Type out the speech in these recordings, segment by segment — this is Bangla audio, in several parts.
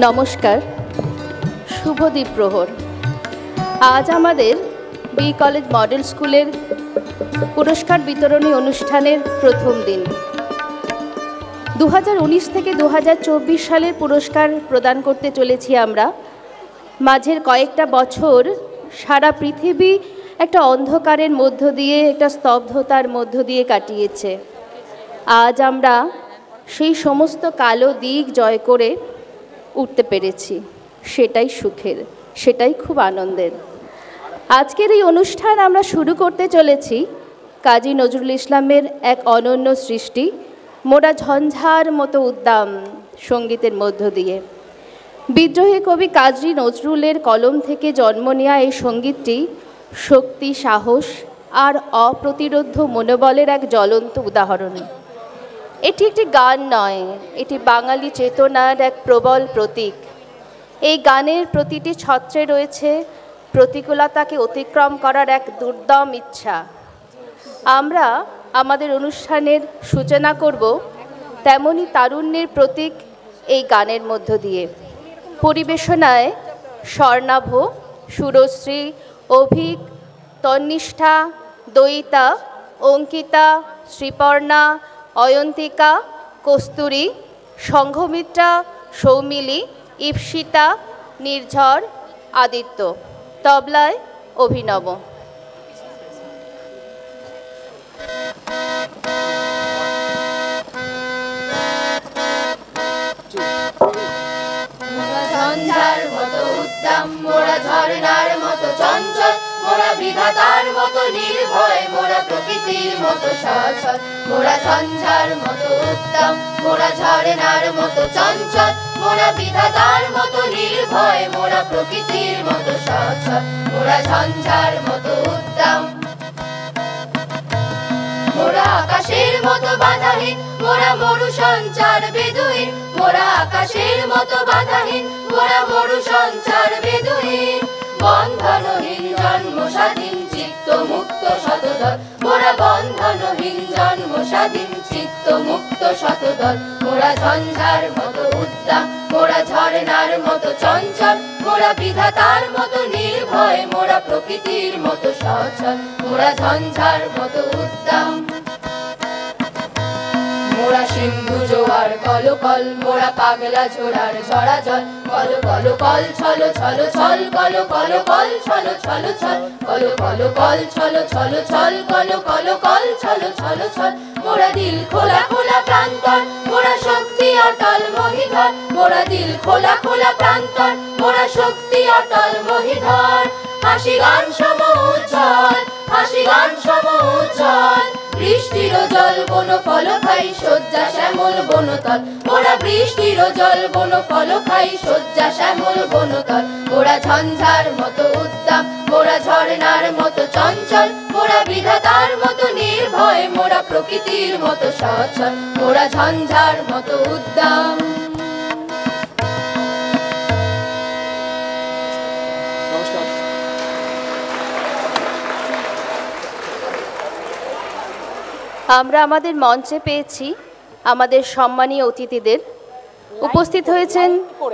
নমস্কার, শুভ দ্বীপ্রহর। আজ আমাদের বি কলেজ মডেল স্কুলের পুরস্কার বিতরণী অনুষ্ঠানের প্রথম দিন। 2019 থেকে 2024 সালের পুরস্কার প্রদান করতে চলেছি আমরা। মাঝের কয়েকটা বছর সারা পৃথিবী একটা অন্ধকারের মধ্য দিয়ে, একটা স্তব্ধতার মধ্য দিয়ে কাটিয়েছে। আজ আমরা সেই সমস্ত কালো দিক জয় করে উঠতে পেরেছি। সেটাই সুখের, সেটাই খুব আনন্দের। আজকের এই অনুষ্ঠান আমরা শুরু করতে চলেছি কাজী নজরুল ইসলামের এক অনন্য সৃষ্টি মোরা ঝঞ্ঝার মতো উদ্দাম সঙ্গীতের মধ্য দিয়ে। বিদ্রোহী কবি কাজী নজরুলের কলম থেকে জন্ম নেওয়া এই সঙ্গীতটি শক্তি, সাহস আর অপ্রতিরোধ্য মনোবলের এক জ্বলন্ত উদাহরণ। এটি একটি গান নয়, এটি বাঙালি চেতনার এক প্রবল প্রতীক। এই গানের প্রতিটি ছত্রে রয়েছে প্রতিকূলতাকে অতিক্রম করার এক দুর্দম ইচ্ছা। আমরা আমাদের অনুষ্ঠানের সূচনা করব তেমনই তারুণ্যের প্রতীক এই গানের মধ্য দিয়ে। পরিবেশনায় স্বর্ণাভ, সুরশ্রী, অভিক, তন্নিষ্ঠা, দয়িতা, অঙ্কিতা, শ্রীপর্ণা, অয়ন্তিকা, কস্তুরী, সংঘমিত্রা, সৌমিলি, ঈপ্সিতা, নির্ঝর, আদিত্য। তবলায় অভিনব। ঝঞ্ঝার মতো উদ্দাম, মোরা ঝরনার মতো চঞ্চল, মোরা বিধাতার মতো নির্ভয়, মোরা প্রকৃতির মতো সচল। মোরা ঝঞ্ঝার মতো উদ্দাম, মোরা ঝরনার মতো চঞ্চল, মোরা বিধাতার মতো নির্ভয়, মোরা প্রকৃতির মতো সচল। মোরা ঝঞ্ঝার মতো উদ্দাম, মোরা আকাশের মতো বাধাহীন, মোরা মরু সঞ্চার বেদুইন। মোরা আকাশের মতো বাধাহীন, মোরা মরু সঞ্চার বেদুইন। বন্ধনহীন জন্ম স্বাধীন, চিত্ত মুক্ত শতদল। মোরা বন্ধনহীন জন্ম স্বাধীন, চিত্ত মুক্ত শতদল। মোরা ঝঞ্ঝার মতো উদ্দাম, মোরা ঝরনার মতো চঞ্চল, মোরা বিধাতার মতো নির্ভয়, মোরা প্রকৃতির মতো সচল। মোরা ঝঞ্ঝার মতো উদ্দাম, মোরা সিন্ধু জোয়ার কলকল, মোরা পাগলা ঝোড়ার ঝরা জল। কল কল কল ছল ছল ছল, কল কল কল ছল ছল ছল, কল কল কল ছল ছল ছল, কল কল কল ছল ছল ছল। মোরা দিল খোলা খোলা প্রান্তর, মোরা শক্তি অটল মহিধর। মোরা দিল খোলা খোলা প্রান্তর, মোরা শক্তি অটল মহিধর। হাসি গান সম উজ্জ্বল, হাসি গান সম উজ্জ্বল। বৃষ্টির জল বন ফল খাই, শয্যা শ্যামল বনতল। মোরা বৃষ্টির জল বন ফল খাই, শয্যা শ্যামল বনতল। মোরা ঝঞ্ঝার মতো উদ্দাম, মোরা ঝরনার মতো চঞ্চল, মোরা বিধাতার মতো নির্ভয়, মোরা প্রকৃতির মতো সচল। মোরা ঝঞ্ঝার মতো উদ্দাম। আমরা আমাদের মঞ্চে পেয়েছি আমাদের সম্মানীয় অতিথিদের। উপস্থিত হয়েছেন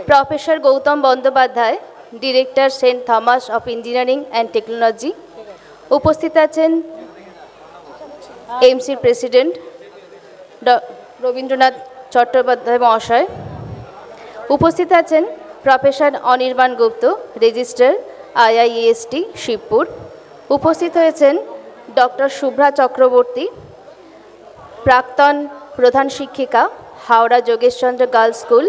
professor Gautam Bandyopadhyay, director saint Thomas of engineering and technology. উপস্থিত আছেন এমসির প্রেসিডেন্ট রবীন্দ্রনাথ চট্টোপাধ্যায় মহাশয়। উপস্থিত আছেন professor Anirban Gupta, registrar IIEST Shibpur. উপস্থিত হয়েছেন ডক্টর শুভ্রা চক্রবর্তী, প্রাক্তন প্রধান শিক্ষিকা, হাওড়া যোগেশচন্দ্র গার্লস স্কুল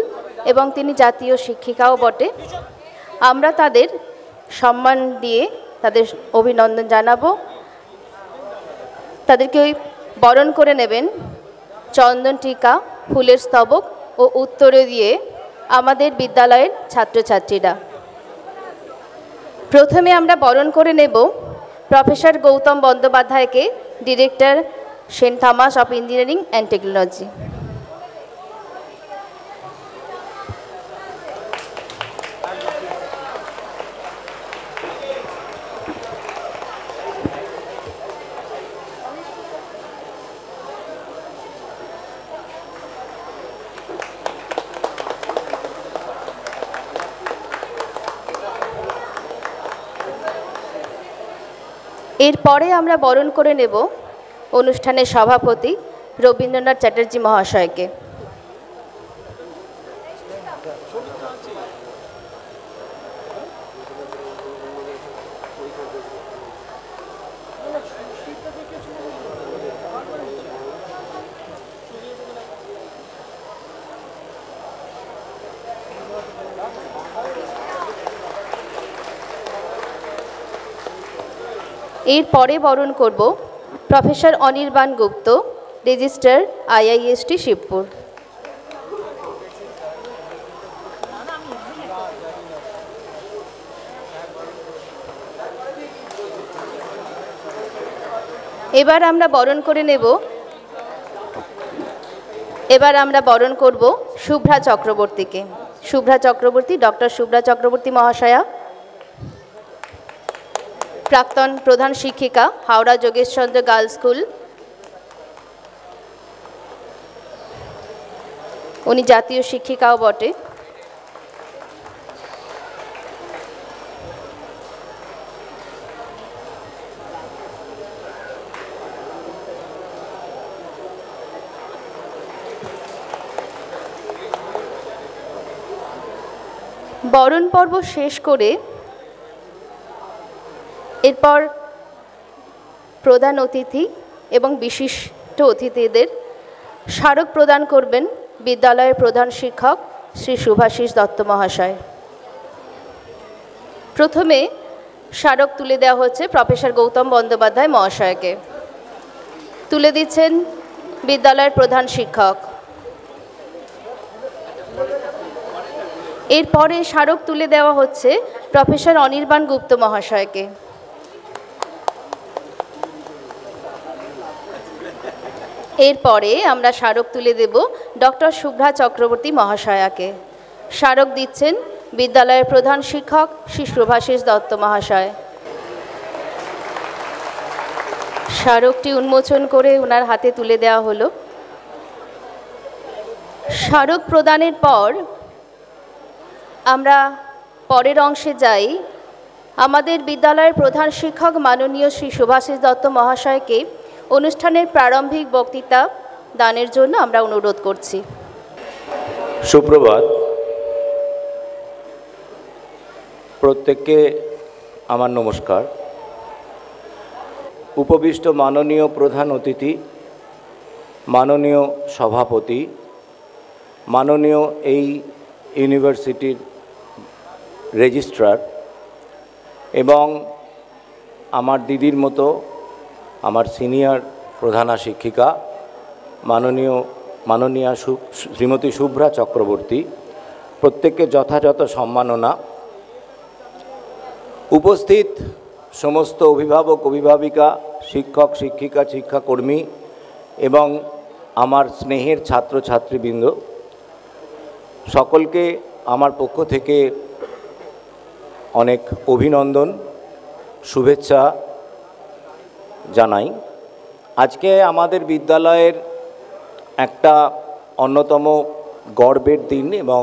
এবং তিনি জাতীয় শিক্ষিকাও বটে। আমরা তাদের সম্মান দিয়ে তাদের অভিনন্দন জানাবো। তাদেরকে বরণ করে নেবেন চন্দন টিকা, ফুলের স্তবক ও উত্তরে দিয়ে আমাদের বিদ্যালয়ের ছাত্রছাত্রীরা। প্রথমে আমরা বরণ করে নেব প্রফেসর গৌতম বন্দ্যোপাধ্যায়কে, director saint Thomas of engineering and technology. এরপরে আমরা বরণ করে নেব অনুষ্ঠানের সভাপতি রবীন্দ্রনাথ চ্যাটার্জি মহাশয়কে। এরপরে বরণ করব professor Anirban Gupta, registrar, IIST Shibpur. এবার আমরা বরণ করব শুভ্রা চক্রবর্তীকে। শুভ্রা চক্রবর্তী, ডক্টর শুভ্রা চক্রবর্তী মহাশয়া, প্রাক্তন প্রধান শিক্ষিকা, হাওড়া যোগেশচন্দ্র গার্লস স্কুল। উনি জাতীয় শিক্ষিকাও বটে। বরণ পর্ব শেষ করে এরপর প্রধান অতিথি এবং বিশিষ্ট অতিথিদের স্মারক প্রদান করবেন বিদ্যালয়ের প্রধান শিক্ষক শ্রী শুভাশিস দত্ত মহাশয়। প্রথমে স্মারক তুলে দেওয়া হচ্ছে প্রফেসর গৌতম বন্দ্যোপাধ্যায় মহাশয়কে। তুলে দিচ্ছেন বিদ্যালয়ের প্রধান শিক্ষক। এরপরে স্মারক তুলে দেওয়া হচ্ছে প্রফেসর অনির্বাণ গুপ্ত মহাশয়কে। এরপরে আমরা স্মারক তুলে দেব ডক্টর শুভ্রা চক্রবর্তী মহাশয়াকে। স্মারক দিচ্ছেন বিদ্যালয়ের প্রধান শিক্ষক শ্রী শুভাশিস দত্ত মহাশয়। স্মারকটি উন্মোচন করে ওনার হাতে তুলে দেওয়া হলো। স্মারক প্রদানের পর আমরা পরের অংশে যাই। আমাদের বিদ্যালয়ের প্রধান শিক্ষক মাননীয় শ্রী শুভাশিস দত্ত মহাশয়কে অনুষ্ঠানের প্রারম্ভিক বক্তৃতা দানের জন্য আমরা অনুরোধ করছি। সুপ্রভাত। প্রত্যেককে আমার নমস্কার। উপবিষ্ট মাননীয় প্রধান অতিথি, মাননীয় সভাপতি, মাননীয় এই ইউনিভার্সিটির রেজিস্ট্রার এবং আমার দিদির মতো আমার সিনিয়র প্রধানা শিক্ষিকা মাননীয়া শ্রীমতী শুভ্রা চক্রবর্তী, প্রত্যেককে যথাযথ সম্মাননা। উপস্থিত সমস্ত অভিভাবক, অভিভাবিকা, শিক্ষক, শিক্ষিকা, শিক্ষাকর্মী এবং আমার স্নেহের ছাত্রছাত্রীবৃন্দ, সকলকে আমার পক্ষ থেকে অনেক অভিনন্দন, শুভেচ্ছা জানাই। আজকে আমাদের বিদ্যালয়ের একটা অন্যতম গর্বের দিন এবং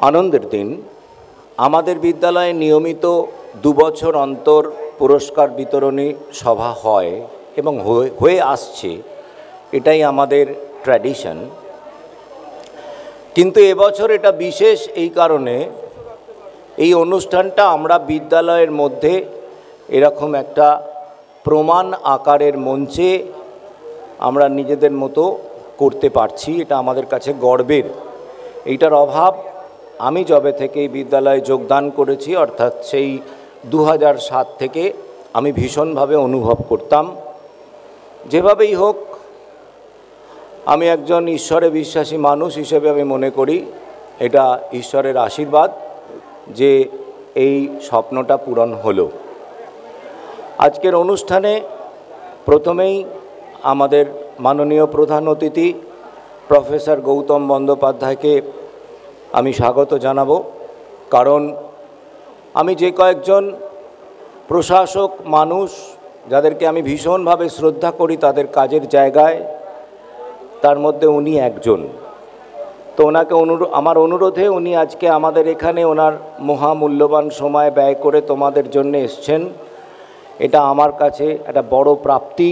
আনন্দের দিন। আমাদের বিদ্যালয়ে নিয়মিত 2 বছর অন্তর পুরস্কার বিতরণী সভা হয় এবং হয়ে আসছে, এটাই আমাদের ট্র্যাডিশন। কিন্তু এবছর এটা বিশেষ এই কারণে, এই অনুষ্ঠানটা আমরা বিদ্যালয়ের মধ্যে এরকম একটা প্রমাণ আকারের মঞ্চে আমরা নিজেদের মতো করতে পারছি, এটা আমাদের কাছে গর্বের। এইটার অভাব আমি যবে থেকে এই বিদ্যালয়ে যোগদান করেছি, অর্থাৎ সেই 2007 থেকে আমি ভীষণভাবে অনুভব করতাম। যেভাবেই হোক, আমি একজন ঈশ্বরে বিশ্বাসী মানুষ হিসেবে আমি মনে করি এটা ঈশ্বরের আশীর্বাদ যে এই স্বপ্নটা পূরণ হলো। আজকের অনুষ্ঠানে প্রথমেই আমাদের মাননীয় প্রধান অতিথি প্রফেসর গৌতম বন্দ্যোপাধ্যায়কে আমি স্বাগত জানাবো, কারণ আমি যে কয়েকজন প্রশাসক মানুষ যাদেরকে আমি ভীষণভাবে শ্রদ্ধা করি তাদের কাজের জায়গায়, তার মধ্যে উনি একজন। তো ওনাকে আমার অনুরোধে উনি আজকে আমাদের এখানে ওনার মহামূল্যবান সময় ব্যয় করে তোমাদের জন্য এসছেন এটা আমার কাছে একটা বড় প্রাপ্তি।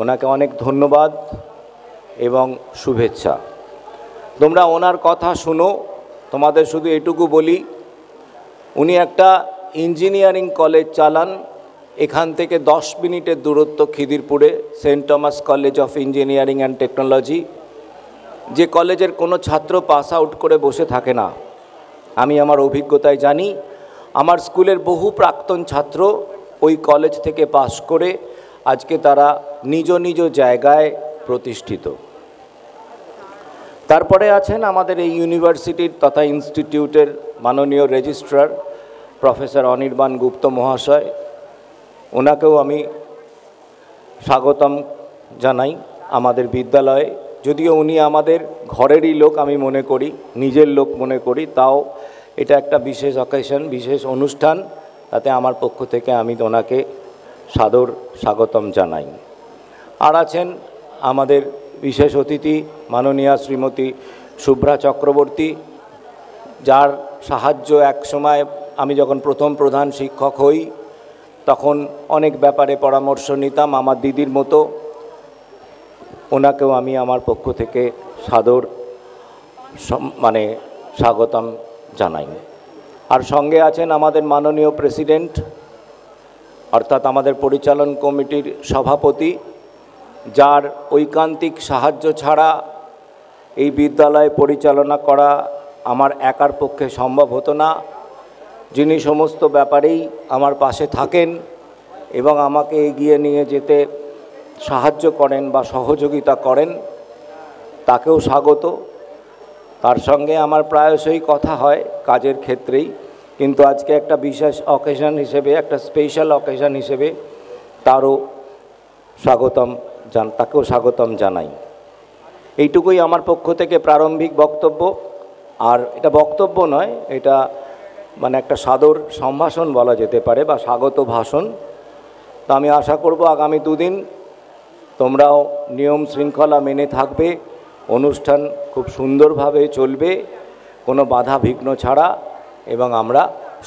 ওনাকে অনেক ধন্যবাদ এবং শুভেচ্ছা। তোমরা ওনার কথা শুনো। তোমাদের শুধু এটুকু বলি, উনি একটা ইঞ্জিনিয়ারিং কলেজ চালান। এখান থেকে 10 মিনিটের দূরত্ব খিদিরপুরে saint Thomas college of engineering and technology, যে কলেজের কোনো ছাত্র পাস আউট করে বসে থাকে না। আমি আমার অভিজ্ঞতায় জানি, আমার স্কুলের বহু প্রাক্তন ছাত্র ওই কলেজ থেকে পাস করে আজকে তারা নিজ নিজ জায়গায় প্রতিষ্ঠিত। তারপরে আছেন আমাদের এই ইউনিভার্সিটির তথা ইনস্টিটিউটের মাননীয় রেজিস্ট্রার প্রফেসর অনির্বাণ গুপ্ত মহাশয়। ওনাকেও আমি স্বাগতম জানাই আমাদের বিদ্যালয়ে। যদিও উনি আমাদের ঘরেরই লোক আমি মনে করি, নিজের লোক মনে করি, তাও এটা একটা বিশেষ অকেশন, বিশেষ অনুষ্ঠান, তাতে আমার পক্ষ থেকে আমি ওনাকে সাদর স্বাগতম জানাই। আর আছেন আমাদের বিশেষ অতিথি মাননীয়া শ্রীমতী শুভ্রা চক্রবর্তী, যার সাহায্য একসময় আমি যখন প্রথম প্রধান শিক্ষক হই তখন অনেক ব্যাপারে পরামর্শ নিতাম আমার দিদির মতো। ওনাকেও আমি আমার পক্ষ থেকে সাদর স্বাগতম জানাই। আর সঙ্গে আছেন আমাদের মাননীয় প্রেসিডেন্ট, অর্থাৎ আমাদের পরিচালন কমিটির সভাপতি, যার ঐকান্তিক সাহায্য ছাড়া এই বিদ্যালয় পরিচালনা করা আমার একার পক্ষে সম্ভব হতো না, যিনি সমস্ত ব্যাপারেই আমার পাশে থাকেন এবং আমাকে এগিয়ে নিয়ে যেতে সাহায্য করেন বা সহযোগিতা করেন, তাকেও স্বাগত। তার সঙ্গে আমার প্রায়শই কথা হয় কাজের ক্ষেত্রেই, কিন্তু আজকে একটা বিশেষ অকেশন হিসেবে, একটা স্পেশাল অকেশন হিসেবে তাকেও স্বাগতম জানাই। এইটুকুই আমার পক্ষ থেকে প্রারম্ভিক বক্তব্য। আর এটা বক্তব্য নয়, এটা একটা সাদর সম্ভাষণ বলা যেতে পারে বা স্বাগত ভাষণ। তো আমি আশা করব আগামী 2 দিন তোমরাও নিয়ম শৃঙ্খলা মেনে থাকবে, অনুষ্ঠান খুব সুন্দরভাবে চলবে, কোনো বাধা বিঘ্ন ছাড়া, এবং আমরা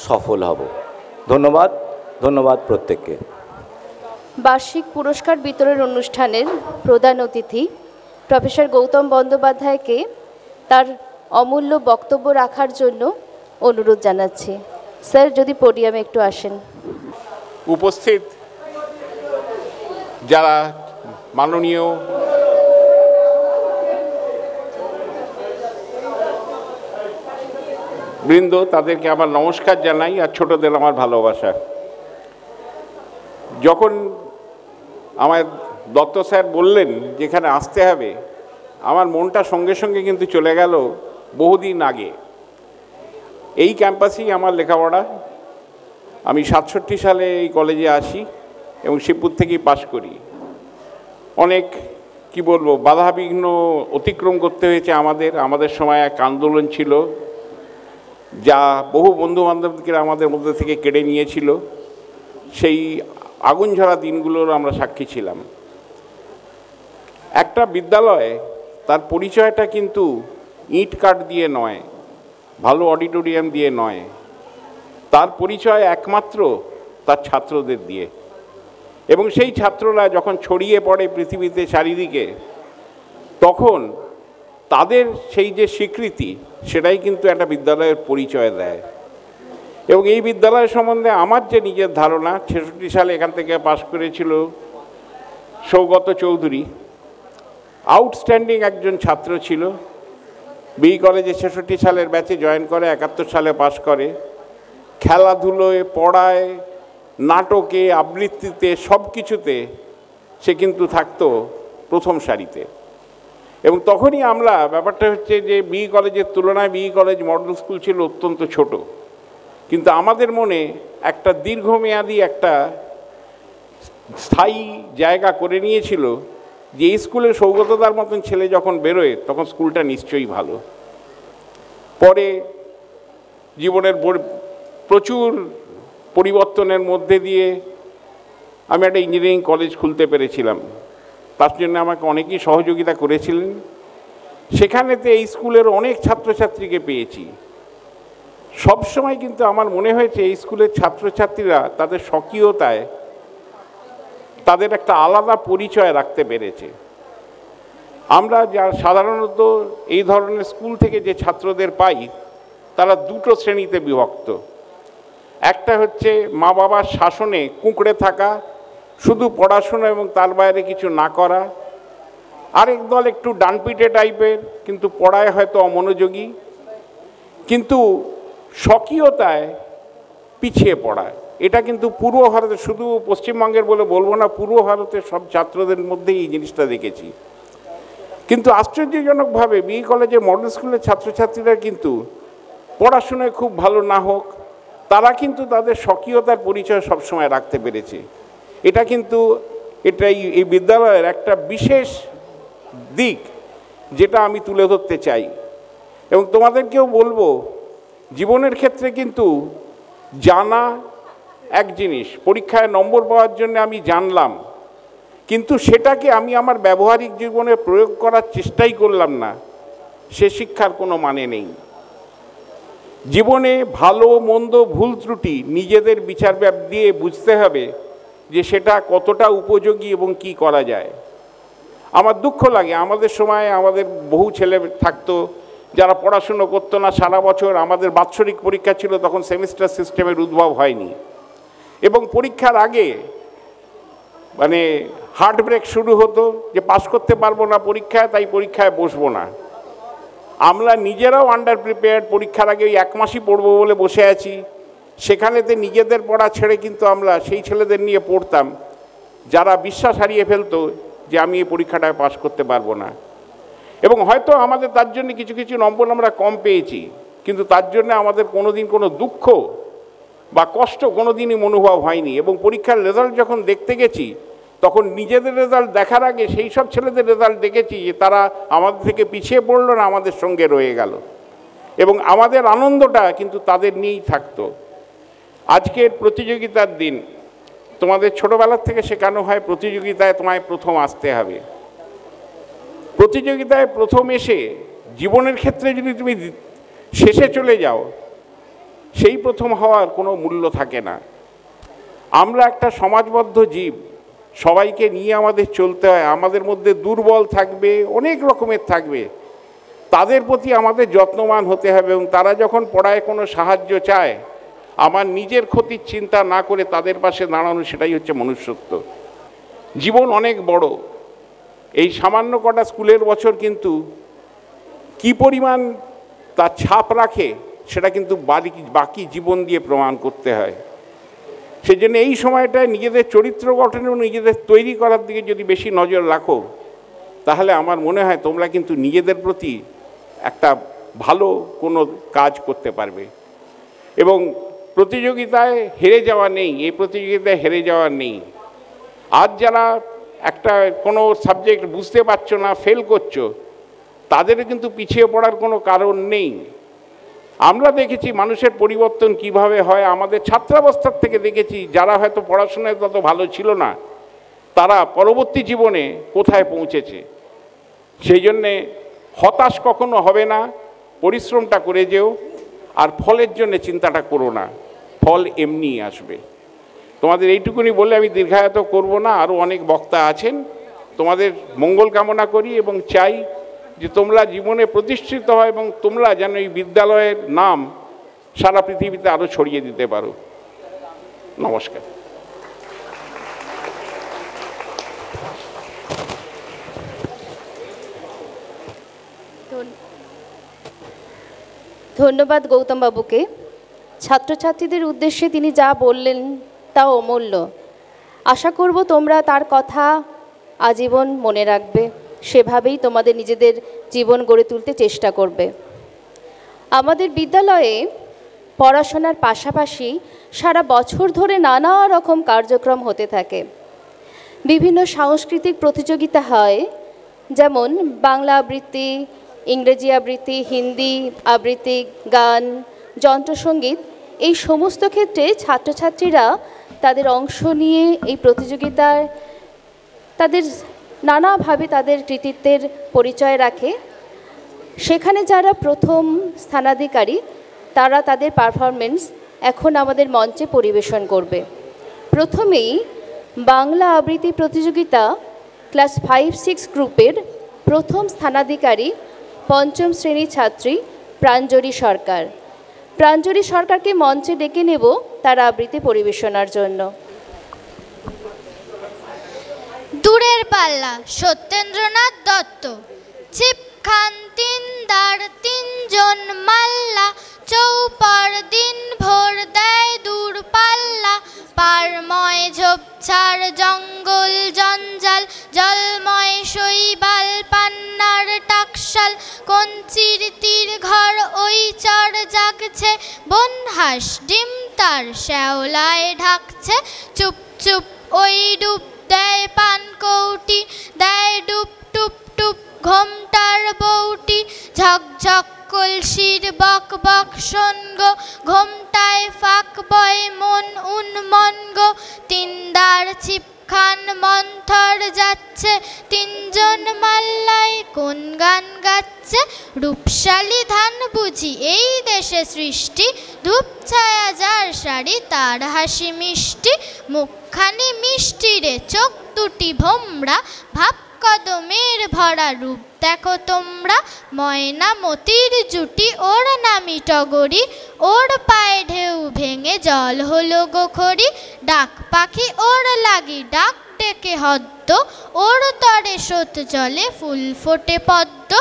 সফল হব। ধন্যবাদ প্রত্যেককে। বার্ষিক পুরস্কার বিতরণ অনুষ্ঠানের প্রধান অতিথি প্রফেসর গৌতম বন্দ্যোপাধ্যায়কে তার অমূল্য বক্তব্য রাখার জন্য অনুরোধ জানাচ্ছি। স্যার, যদি পোডিয়ামে একটু আসেন। উপস্থিত যারা মাননীয় বৃন্দ, তাদেরকে আমার নমস্কার জানাই আর ছোটদের আমার ভালোবাসা। যখন আমার দত্ত স্যার বললেন যেখানে আসতে হবে, আমার মনটা সঙ্গে সঙ্গে কিন্তু চলে গেল বহুদিন আগে। এই ক্যাম্পাসেই আমার লেখাপড়া। আমি 67 সালে এই কলেজে আসি এবং শিবপুর থেকেই পাশ করি। অনেক বাধা বিঘ্ন অতিক্রম করতে হয়েছে আমাদের সময় এক আন্দোলন ছিল যা বহু বন্ধুবান্ধবকে আমাদের মধ্যে থেকে কেড়ে নিয়েছিল। সেই আগুন ঝরা দিনগুলোর আমরা সাক্ষী ছিলাম। একটা বিদ্যালয়ে তার পরিচয়টা কিন্তু ইট কাঠ দিয়ে নয়, ভালো অডিটোরিয়াম দিয়ে নয়, তার পরিচয় একমাত্র তার ছাত্রদের দিয়ে। এবং সেই ছাত্ররা যখন ছড়িয়ে পড়ে পৃথিবীতে চারিদিকে, তখন তাদের সেই যে স্বীকৃতি, সেটাই কিন্তু একটা বিদ্যালয়ের পরিচয় দেয়। এবং এই বিদ্যালয় সম্বন্ধে আমার যে নিজের ধারণা, 66 সালে এখান থেকে পাশ করেছিল সৌগত চৌধুরী, আউটস্ট্যান্ডিং একজন ছাত্র ছিল। বি কলেজে 66 সালের ব্যাচে জয়েন করে, 71 সালে পাশ করে। খেলাধুলোয়, পড়ায়, নাটকে, আবৃত্তিতে, সব কিছুতে সে কিন্তু থাকতো প্রথম সারিতে। এবং তখনই আমরা, ব্যাপারটা হচ্ছে যে বি কলেজের তুলনায় বি কলেজ মডেল স্কুল ছিল অত্যন্ত ছোট, কিন্তু আমাদের মনে একটা দীর্ঘমেয়াদী একটা স্থায়ী জায়গা করে নিয়েছিল যে এই স্কুলে সৌগতদার মতন ছেলে যখন বেরোয় তখন স্কুলটা নিশ্চয়ই ভালো। পরে জীবনের প্রচুর পরিবর্তনের মধ্যে দিয়ে আমি একটা ইঞ্জিনিয়ারিং কলেজ খুলতে পেরেছিলাম। তার জন্য আমাকে অনেকেই সহযোগিতা করেছিলেন। সেখানেতে এই স্কুলের অনেক ছাত্রছাত্রীকে পেয়েছি। সবসময় কিন্তু আমার মনে হয়েছে এই স্কুলের ছাত্রছাত্রীরা তাদের স্বকীয়তায় তাদের একটা আলাদা পরিচয় রাখতে পেরেছে। আমরা যা সাধারণত এই ধরনের স্কুল থেকে যে ছাত্রদের পাই তারা দুটো শ্রেণীতে বিভক্ত। একটা হচ্ছে মা বাবার শাসনে কুঁকড়ে থাকা, শুধু পড়াশোনা এবং তার বাইরে কিছু না করা। আরেক দল একটু ডানপিটে টাইপের, কিন্তু পড়ায় হয়তো অমনোযোগী, কিন্তু স্বকীয়তায় পিছিয়ে পড়ায়। এটা কিন্তু পূর্ব ভারতে, শুধু পশ্চিমবঙ্গের বলে বলবো না, পূর্ব ভারতের সব ছাত্রদের মধ্যেই এই জিনিসটা দেখেছি। কিন্তু আশ্চর্যজনকভাবে বিই কলেজে মডেল স্কুলের ছাত্রছাত্রীরা কিন্তু পড়াশোনায় খুব ভালো না হোক, তারা কিন্তু তাদের স্বকীয়তার পরিচয় সবসময় রাখতে পেরেছে। এটা কিন্তু এই বিদ্যালয়ের একটা বিশেষ দিক, যেটা আমি তুলে ধরতে চাই। এবং তোমাদেরকেও বলবো, জীবনের ক্ষেত্রে কিন্তু জানা এক জিনিস, পরীক্ষায় নম্বর পাওয়ার জন্য আমি জানলাম, কিন্তু সেটাকে আমি আমার ব্যবহারিক জীবনে প্রয়োগ করার চেষ্টাই করলাম না, সে শিক্ষার কোনো মানে নেই। জীবনে ভালো মন্দ ভুল ত্রুটি নিজেদের বিচার দিয়ে বুঝতে হবে যে সেটা কতটা উপযোগী এবং কি করা যায়। আমার দুঃখ লাগে, আমাদের সময় আমাদের বহু ছেলে থাকতো যারা পড়াশুনো করতো না সারা বছর। আমাদের বাৎসরিক পরীক্ষা ছিল, তখন সেমিস্টার সিস্টেমের উদ্ভব হয়নি, এবং পরীক্ষার আগে মানে হার্ট ব্রেক শুরু হতো যে পাস করতে পারবো না পরীক্ষায়, তাই পরীক্ষায় বসবো না। আমরা নিজেরাও আন্ডার প্রিপেয়ার্ড, পরীক্ষার আগে ওই 1 মাসই পড়বো বলে বসে আছি। সেখানেতে নিজেদের পড়া ছেড়ে কিন্তু আমরা সেই ছেলেদের নিয়ে পড়তাম যারা বিশ্বাস হারিয়ে ফেলতো যে আমি এই পরীক্ষাটায় পাস করতে পারবো না। এবং হয়তো আমাদের তার জন্য কিছু কিছু নম্বর আমরা কম পেয়েছি, কিন্তু তার জন্য আমাদের কোনোদিন কোনো দুঃখ বা কষ্ট কোনোদিনই অনুভব হয়নি। এবং পরীক্ষার রেজাল্ট যখন দেখতে গেছি, তখন নিজেদের রেজাল্ট দেখার আগে সেই সব ছেলেদের রেজাল্ট দেখেছি যে তারা আমাদের থেকে পিছিয়ে পড়লো না, আমাদের সঙ্গে রয়ে গেল, এবং আমাদের আনন্দটা কিন্তু তাদের নিয়েই থাকতো। আজকের প্রতিযোগিতার দিন, তোমাদের ছোটোবেলার থেকে শেখানো হয় প্রতিযোগিতায় তোমায় প্রথম আসতে হবে। প্রতিযোগিতায় প্রথম এসে জীবনের ক্ষেত্রে যদি তুমি শেষে চলে যাও, সেই প্রথম হওয়ার কোনো মূল্য থাকে না। আমরা একটা সমাজবদ্ধ জীব, সবাইকে নিয়ে আমাদের চলতে হয়। আমাদের মধ্যে দুর্বল থাকবে, অনেক রকমের থাকবে, তাদের প্রতি আমাদের যত্নবান হতে হবে। এবং তারা যখন পড়ায় কোনো সাহায্য চায়, আমার নিজের ক্ষতির চিন্তা না করে তাদের পাশে দাঁড়ানো, সেটাই হচ্ছে মনুষ্যত্ব। জীবন অনেক বড়, এই সামান্য কটা স্কুলের বছর কিন্তু কি পরিমাণ তার ছাপ রাখে সেটা কিন্তু বাকি জীবন দিয়ে প্রমাণ করতে হয়। সেই জন্য এই সময়টায় নিজেদের চরিত্র গঠন এবং নিজেদের তৈরি করার দিকে যদি বেশি নজর রাখো, তাহলে আমার মনে হয় তোমরা কিন্তু নিজেদের প্রতি একটা ভালো কোনো কাজ করতে পারবে। এবং প্রতিযোগিতায় হেরে যাওয়া নেই, এই প্রতিযোগিতায় হেরে যাওয়া নেই। আজ যারা একটা কোনো সাবজেক্ট বুঝতে পারছো না, ফেল করছো, তাদের কিন্তু পিছিয়ে পড়ার কোনো কারণ নেই। আমরা দেখেছি মানুষের পরিবর্তন কিভাবে হয়। আমাদের ছাত্রাবস্থার থেকে দেখেছি যারা হয়তো পড়াশোনায় তত ভালো ছিল না, তারা পরবর্তী জীবনে কোথায় পৌঁছেছে। সেই জন্যে হতাশ কখনো হবে না, পরিশ্রমটা করে যেও, আর ফলের জন্য চিন্তাটা করো না, ফল এমনিই আসবে। তোমাদের এইটুকুনি বলে আমি দীর্ঘায়িত করব না, আরও অনেক বক্তা আছেন। তোমাদের মঙ্গল কামনা করি এবং চাই যে তোমরা জীবনে প্রতিষ্ঠিত হয় এবং তোমরা যেন এই বিদ্যালয়ের নাম সারা পৃথিবীতে আরও ছড়িয়ে দিতে পারো। নমস্কার। ধন্যবাদ গৌতম বাবুকে। ছাত্রছাত্রীদের উদ্দেশ্যে তিনি যা বললেন তা অমূল্য। আশা করব তোমরা তার কথা আজীবন মনে রাখবে, সেভাবেই তোমাদের নিজেদের জীবন গড়ে তুলতে চেষ্টা করবে। আমাদের বিদ্যালয়ে পড়াশোনার পাশাপাশি সারা বছর ধরে নানা রকম কার্যক্রম হতে থাকে। বিভিন্ন সাংস্কৃতিক প্রতিযোগিতা হয়, যেমন বাংলা আবৃত্তি, ইংরেজি আবৃত্তি, হিন্দি আবৃত্তি, গান, যন্ত্রসঙ্গীত। এই সমস্ত ক্ষেত্রে ছাত্রছাত্রীরা তাদের অংশ নিয়ে এই প্রতিযোগিতায় তাদের নানাভাবে তাদের কৃতিত্বের পরিচয় রাখে। সেখানে যারা প্রথম স্থানাধিকারী, তারা তাদের পারফরমেন্স এখন আমাদের মঞ্চে পরিবেশন করবে। প্রথমেই বাংলা আবৃত্তি প্রতিযোগিতা ক্লাস 5-6 গ্রুপের প্রথম স্থানাধিকারী পঞ্চম শ্রেণীর ছাত্রী প্রাঞ্জলি সরকার। প্রাঞ্জলি সরকারকে মঞ্চে ডেকে নেব তার আবৃত্তি পরিবেশনার জন্য। দূরের পাল্লা সত্যেন্দ্রনাথ দত্ত। ছিপখান তিনদার তিনজন মাল্লা, চৌপর দিন ভোর দেয় দূর পাল্লা। পারময় ঝোপঝাড় জঙ্গল জঞ্জাল, জলময় শৈবাল পান্নার টাকশাল। কঞ্চির তীর ঘর ওই চর জাগছে, বনহাঁস ডিম তার শ্যাওলায় ঢাকছে। চুপ চুপ ওই ডুব দেয় পান কৌটি, দেয় ডুব টুপ টুপ ঘোমটার বউটি। ঝকঝক কলসির বক বক শোনগো, ঘোমটায় ফাঁক বয় মন উন্মনগো। তিনদার ছিপখান মন্থর যাচ্ছে, তিনজন মাল্লায় কোন গান গাচ্ছে। রূপশালী ধান বুঝি এই দেশে সৃষ্টি, ধূপ ছায়া যার শাড়ি তার হাসি মিষ্টি। মুখখানি মিষ্টি রে চোখ দুটি ভোমরা, ভাব কদমের ভরা রূপ দেখো তোমরা। ময়না মতির জুটি ওর নামি টগরি, ওর পায়ে ঢেউ ভেঙে জল হলো গোখরি। ডাক পাখি ওর লাগি ডাক ডেকে হদ্দ, ওর তরে স্রোত জলে ফুল ফোটে পদ্ম।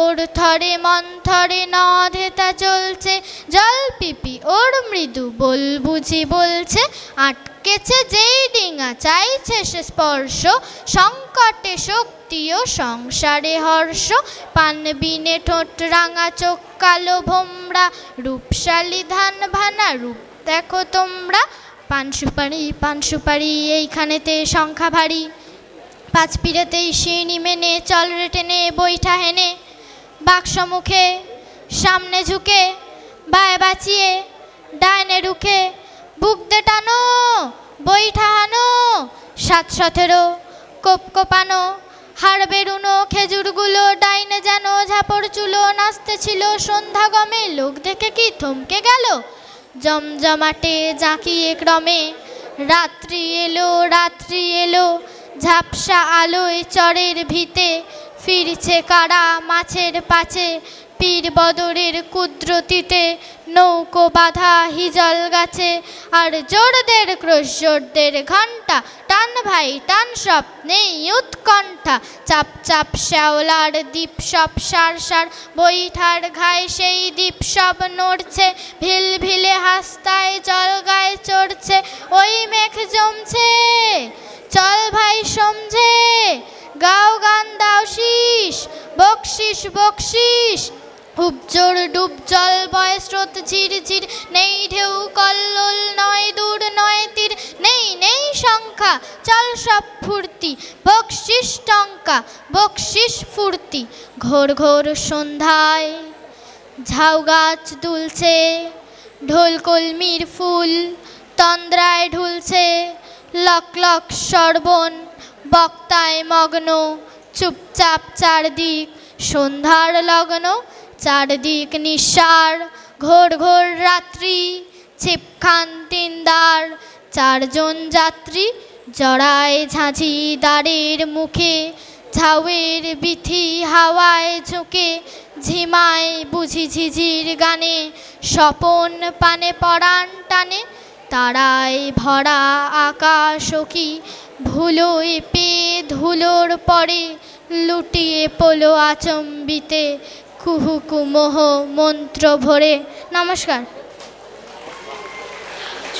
ওর থরে মন্থরে নধেতা চলছে, জল পিপি ওর মৃদু বল বুঝি বলছে। আটকেছে যেই ডিঙা চাইছে সে স্পর্শ, সংকটে শক্তি ও সংসারে হর্ষ। পান বিনে ঠোঁট রাঙা চোখ কালো ভোমরা, রূপশালী ধান ভানা রূপ দেখো তোমরা। পান সুপারি এইখানেতে সংখ্যা ভারী, পাঁচ পিড়েতেই শিনি মেনে চল রে টেনে বৈঠা হেনে। বাক্স মুখে সামনে ঝুঁকে বায় বাঁচিয়ে ডাইনে রুখে, বুক দে টানো বৈঠা হানো। 7-17 কোপ কোপানো হাড় বেরুনো খেজুরগুলো, ডাইনে যেন ঝাপড় চুলো। নাচতে ছিল সন্ধ্যা গমে, লোক দেখে কি থমকে গেল। জমজমাটে জাঁকিয়ে ক্রমে রাত্রি এলো। ঝাপসা আলোয় চরের ভিতে ফিরছে কারা মাছের পাচে। পীর বদরের কুদ্রতিতে নৌকো বাঁধা হিজল গাছে। আর জোরদের ক্রোশ জোরদের ঘণ্টা, টান ভাই টান সব নেই উৎকণ্ঠা। চাপ চাপ শ্যাওলার দ্বীপ সব সার সার, বৈঠার ঘায় সেই দ্বীপ সব নড়ছে। ভিল ভিলে হাস্তায় জল গায়ে চড়ছে, ওই মেঘ জমছে চল ভাই সমঝে। গাও গান দাও শীষ, বকশিস বকশিস। উপজোর ডুব জল বয় স্রোত ঝির ঝির, নেই ঢেউ কল্লোল নয় দূর নয় তীর। নেই সংখ্যা চল সব ফুর্তি, বকশিস টঙ্কা বকশিস ফুর্তি। ঘোর ঘোর সন্ধ্যায় ঝাউ গাছ দুলছে, ঢোল কলমির ফুল তন্দ্রায় ঢুলছে। লক লক সর্বণ বক্তায় মগ্ন, চুপচাপ চারদিক সন্ধ্যার লগ্ন। চারদিক নিঃসার ঘোর ঘোর রাত্রি, ছিপখান তিনদার 4 জন যাত্রী। জড়ায় ঝাঁঝি দ্বারের মুখে, ঝাউয়ের বিথি হাওয়ায় ঝুঁকে। ঝিমায় বুঝি ঝিঝির গানে, স্বপন পানে পরাণ টানে। তারায় ভরা আকাশ কি ভুলোয় পেয়ে ধুলোর পরে, লুটিয়ে পলো আচম্বিতে কুহুকু মোহ মন্ত্র ভরে। নমস্কার।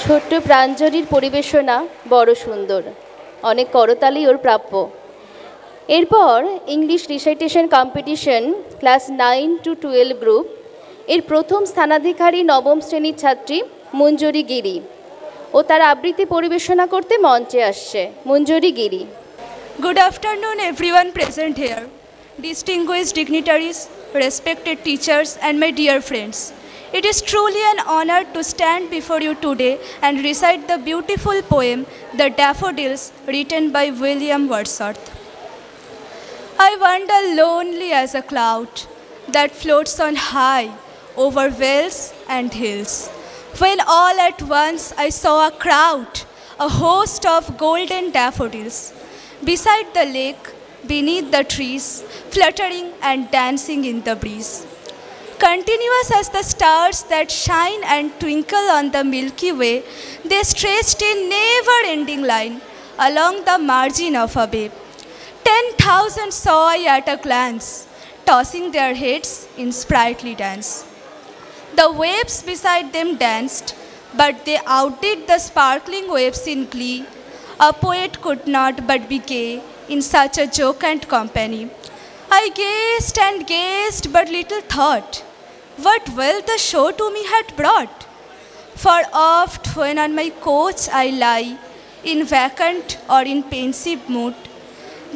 ছোট্ট প্রাঞ্জলির পরিবেশনা বড় সুন্দর, অনেক করতালি ওর প্রাপ্য। এরপর English recitation competition class 9-12 group এর প্রথম স্থানাধিকারী নবম শ্রেণীর ছাত্রী মঞ্জুরি গিরি, ও তার আবৃত্তি পরিবেশনা করতে মঞ্চে আসছে। মঞ্জুরি গিরি। Good afternoon everyone present here, distinguished dignitaries, respected teachers and my dear friends. It is truly an honor to stand before you today and recite the beautiful poem The Daffodils, written by William Wordsworth. I wander lonely as a cloud that floats on high over vales and hills, when all at once I saw a crowd a host of golden daffodils. Beside the lake, beneath the trees, fluttering and dancing in the breeze. Continuous as the stars that shine and twinkle on the Milky Way, they stretched in never-ending line along the margin of a bay. 10,000 saw I at a glance, tossing their heads in sprightly dance. The waves beside them danced, but they outdid the sparkling waves in glee. A poet could not but be gay in such a jocund company. I gazed and gazed, but little thought what wealth the show to me had brought. For oft when on my couch I lie, in vacant or in pensive mood,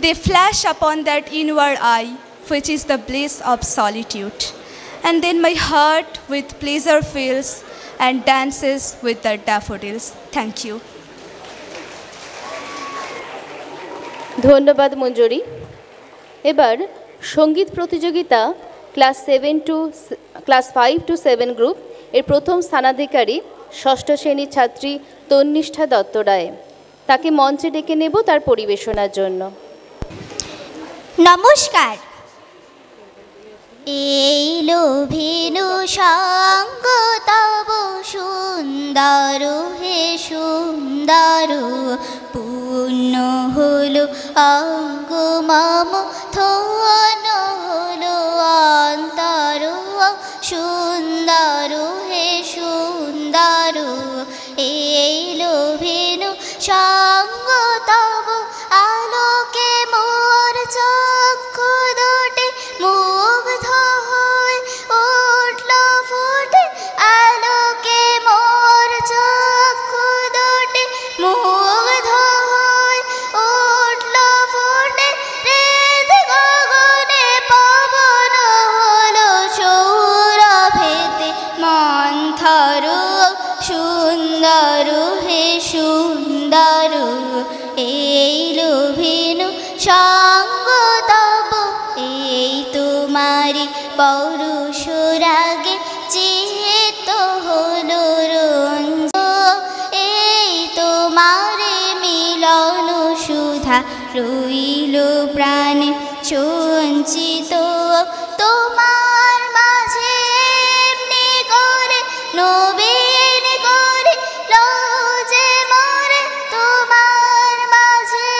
they flash upon that inward eye, which is the bliss of solitude. And then my heart with pleasure fills and dances with the daffodils. Thank you. ধন্যবাদ মঞ্জুরি। এবার সঙ্গীত প্রতিযোগিতা ক্লাস 5 to 7 গ্রুপ এর প্রথম স্থানাধিকারী ষষ্ঠ শ্রেণীর ছাত্রী তন্নিষ্ঠা দত্ত রায়। তাকে মঞ্চে ডেকে নেব তার পরিবেশনার জন্য। নমস্কার। এই লোভেনু সঙ্গ তব সুন্দর হে সুন্দর, পূর্ণ হলো অঙ্গ মম ধন হলো অন্তর, সুন্দর হে সুন্দর। এই লোভেনু সঙ্গ তব আলোকে মোর চক্ষু দুটি মুগ্ধ হয়ে উঠল ফুটে, আলোকে মোর চক্ষু দুটি মুগ্ধ হয়ে উঠল ফুটে, হৃদ গগনে পবন হলো সৌরভেতে মন্থর, সুন্দর হে সুন্দর। এই লোভেনু সঙ্গ তব, এই তোমারি পৌরুষ রাগে চিত্ত হলো রঞ্জ, এই তোমারে মিলন সুধা রইল প্রাণে সঞ্চিত। তোমার মাঝে এমনি করে নবীন করে লজে মরে, তোমার মাঝে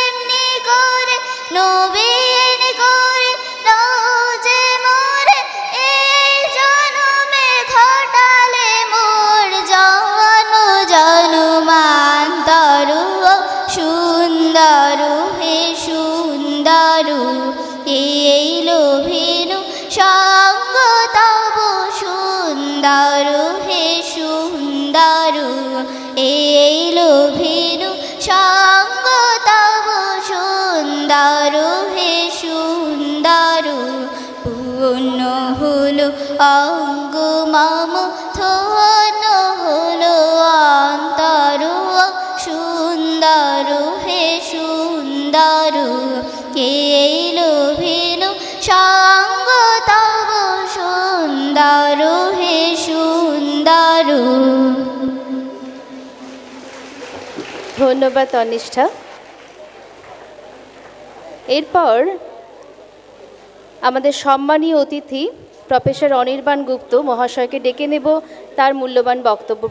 এমনি করে নবীন করে লজে মরে, এই জন্মে ঘটালে মোর জন জন্মান্তর, সুন্দর হে সুন্দর। এই লোভেনু সঙ্গ তব সুন্দর হে সুন্দর। এই লোভেনু সঙ্গ তব সুন্দর হে সুন্দর, পূর্ণ হলো অঙ্গ মম ধন হলো অন্তর, সুন্দর হে সুন্দর। এই লোভেনু সঙ্গ তব সুন্দর হে সুন্দর। ধন্যবাদ তন্নিষ্ঠা। এরপর আমাদের সম্মানীয় অতিথি প্রফেসর অনির্বাণ গুপ্ত মহাশয়কে ডেকে নেব তার মূল্যবান বক্তব্য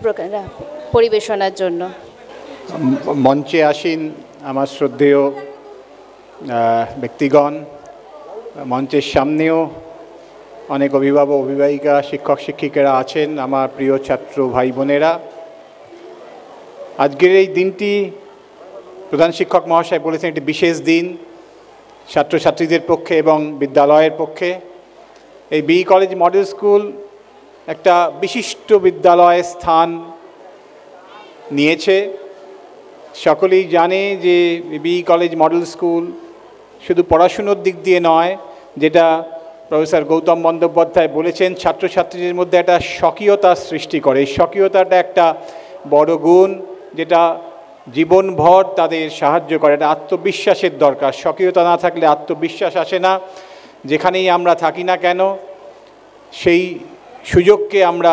পরিবেশনার জন্য। মঞ্চে আসীন আমার শ্রদ্ধেয় ব্যক্তিগণ, মঞ্চের সামনেও অনেক অভিভাবক অভিভাবিকা শিক্ষক শিক্ষিকারা আছেন, আমার প্রিয় ছাত্র ভাই বোনেরা। আজকের এই দিনটি প্রধান শিক্ষক মহাশয় বলেছেন একটি বিশেষ দিন ছাত্রছাত্রীদের পক্ষে এবং বিদ্যালয়ের পক্ষে। এই বি কলেজ মডেল স্কুল একটা বিশিষ্ট বিদ্যালয়ের স্থান নিয়েছে। সকলেই জানে যে বি কলেজ মডেল স্কুল শুধু পড়াশুনোর দিক দিয়ে নয়, যেটা প্রফেসর গৌতম বন্দ্যোপাধ্যায় বলেছেন, ছাত্রছাত্রীদের মধ্যে একটা স্বকীয়তার সৃষ্টি করে। এই স্বকীয়তাটা একটা বড় গুণ, যেটা জীবনভর তাদের সাহায্য করে। এটা আত্মবিশ্বাসের দরকার। স্বকীয়তা না থাকলে আত্মবিশ্বাস আসে না। যেখানেই আমরা থাকি না কেন সেই সুযোগকে আমরা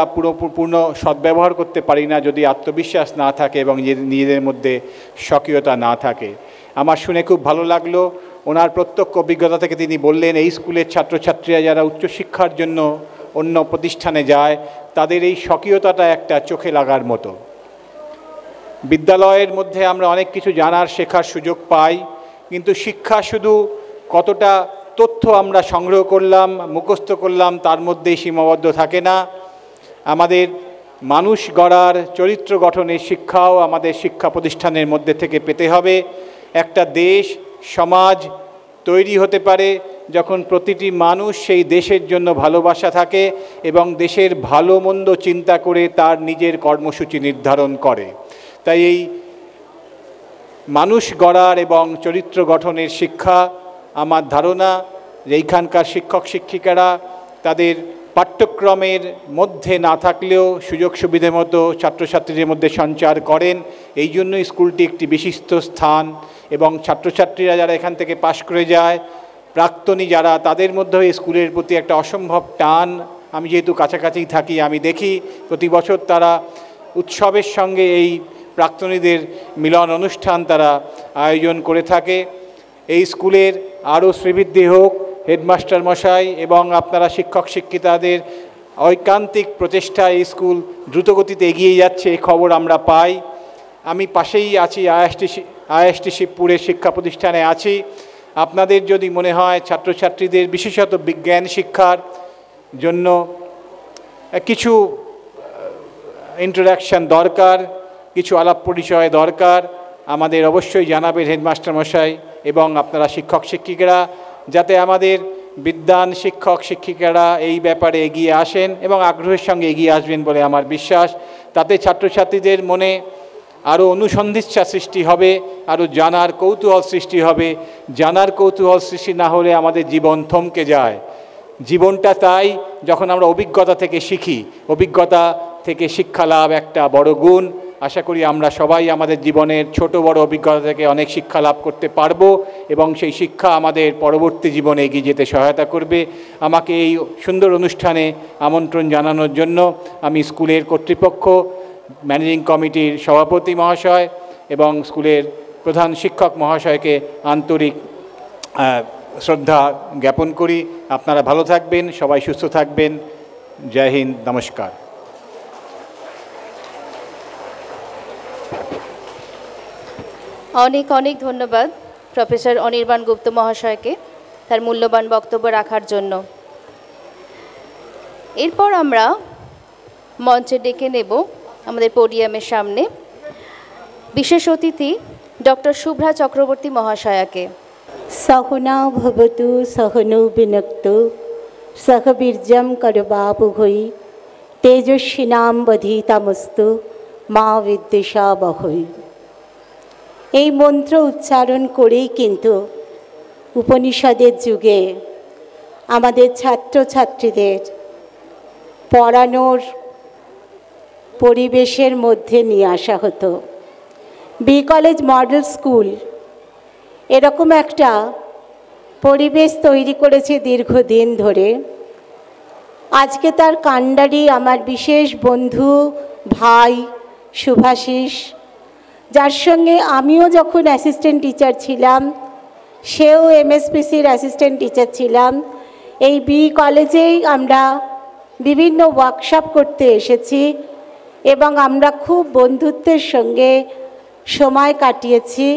পূর্ণ সদ্ব্যবহার করতে পারি না যদি আত্মবিশ্বাস না থাকে এবং নিজেদের মধ্যে স্বকীয়তা না থাকে। আমার শুনে খুব ভালো লাগলো, ওনার প্রত্যক্ষ অভিজ্ঞতা থেকে তিনি বললেন এই স্কুলের ছাত্রছাত্রীরা যারা উচ্চশিক্ষার জন্য অন্য প্রতিষ্ঠানে যায় তাদের এই স্বকীয়তাটা একটা চোখে লাগার মতো। বিদ্যালয়ের মধ্যে আমরা অনেক কিছু জানার শেখার সুযোগ পাই, কিন্তু শিক্ষা শুধু কতটা তথ্য আমরা সংগ্রহ করলাম মুখস্থ করলাম তার মধ্যেই সীমাবদ্ধ থাকে না। আমাদের মানুষ গড়ার চরিত্র গঠনের শিক্ষাও আমাদের শিক্ষা প্রতিষ্ঠানের মধ্যে থেকে পেতে হবে। একটা দেশ সমাজ তৈরি হতে পারে যখন প্রতিটি মানুষ সেই দেশের জন্য ভালোবাসা থাকে এবং দেশের ভালো মন্দ চিন্তা করে তার নিজের কর্মসূচি নির্ধারণ করে। তাই এই মানুষ গড়ার এবং চরিত্র গঠনের শিক্ষা আমার ধারণা যে এইখানকার শিক্ষক শিক্ষিকারা তাদের পাঠ্যক্রমের মধ্যে না থাকলেও সুযোগ সুবিধে মতো ছাত্রছাত্রীদের মধ্যে সঞ্চার করেন। এই জন্যই স্কুলটি একটি বিশিষ্ট স্থান এবং ছাত্রছাত্রীরা যারা এখান থেকে পাশ করে যায় প্রাক্তনী যারা তাদের মধ্যেও এই স্কুলের প্রতি একটা অসম্ভব টান। আমি যেহেতু কাছাকাছি থাকি আমি দেখি প্রতি বছর তারা উৎসবের সঙ্গে এই প্রাক্তনীদের মিলন অনুষ্ঠান তারা আয়োজন করে থাকে। এই স্কুলের আরও শ্রীবৃদ্ধি হোক, হেডমাস্টার মশাই এবং আপনারা শিক্ষক শিক্ষিকাদের ঐকান্তিক প্রচেষ্টায় এই স্কুল দ্রুতগতিতে এগিয়ে যাচ্ছে এই খবর আমরা পাই। আমি পাশেই আছি, আইএসটি শিবপুরের শিক্ষা প্রতিষ্ঠানে আছি। আপনাদের যদি মনে হয় ছাত্রছাত্রীদের বিশেষত বিজ্ঞান শিক্ষার জন্য কিছু ইন্টারাকশন দরকার, কিছু আলাপ পরিচয় দরকার, আমাদের অবশ্যই জানাবেন হেডমাস্টার মশাই এবং আপনারা শিক্ষক শিক্ষিকারা, যাতে আমাদের বিদ্বান শিক্ষক শিক্ষিকারা এই ব্যাপারে এগিয়ে আসেন এবং আগ্রহের সঙ্গে এগিয়ে আসবেন বলে আমার বিশ্বাস। তাতে ছাত্রছাত্রীদের মনে আরও অনুসন্ধিৎসা সৃষ্টি হবে, আরও জানার কৌতূহল সৃষ্টি হবে। জানার কৌতূহল সৃষ্টি না হলে আমাদের জীবন থমকে যায়। জীবনটা তাই যখন আমরা অভিজ্ঞতা থেকে শিখি, অভিজ্ঞতা থেকে শিক্ষা লাভ একটা বড় গুণ। আশা করি আমরা সবাই আমাদের জীবনের ছোট বড় অভিজ্ঞতা থেকে অনেক শিক্ষা লাভ করতে পারবো এবং সেই শিক্ষা আমাদের পরবর্তী জীবনে এগিয়ে যেতে সহায়তা করবে। আমাকে এই সুন্দর অনুষ্ঠানে আমন্ত্রণ জানানোর জন্য আমি স্কুলের কর্তৃপক্ষ, ম্যানেজিং কমিটির সভাপতি মহাশয় এবং স্কুলের প্রধান শিক্ষক মহাশয়কে আন্তরিক শ্রদ্ধা জ্ঞাপন করি। আপনারা ভালো থাকবেন, সবাই সুস্থ থাকবেন। জয় হিন্দ, নমস্কার। অনেক অনেক ধন্যবাদ প্রফেসর অনির্বাণ গুপ্ত মহাশয়কে তার মূল্যবান বক্তব্য রাখার জন্য। এরপর আমরা মঞ্চে ডেকে নেব আমাদের পোডিয়ামের সামনে বিশেষ অতিথি ডক্টর শুভ্রা চক্রবর্তী মহাশয়াকে। সহনা ভবতু সহনু বিনক্তু সহ বীর্যম করবাবুভৈ তেজস্বিনাম বধিতামস্তু মা বিদ্বিষাবহৈ। এই মন্ত্র উচ্চারণ করেই কিন্তু উপনিষদের যুগে আমাদের ছাত্রছাত্রীদের পড়ানোর পরিবেশের মধ্যে নিয়ে আসা হতো। বি কলেজ মডেল স্কুল এরকম একটা পরিবেশ তৈরি করেছে দীর্ঘদিন ধরে। আজকে তার কাণ্ডারি আমার বিশেষ বন্ধু ভাই শুভাশিস, যার সঙ্গে আমিও যখন অ্যাসিস্ট্যান্ট টিচার ছিলাম, সেও এমএসপিসির অ্যাসিস্ট্যান্ট টিচার ছিলাম। এই বি কলেজেই আমরা বিভিন্ন ওয়ার্কশপ করতে এসেছি এবং আমরা খুব বন্ধুত্বের সঙ্গে সময় কাটিয়েছি।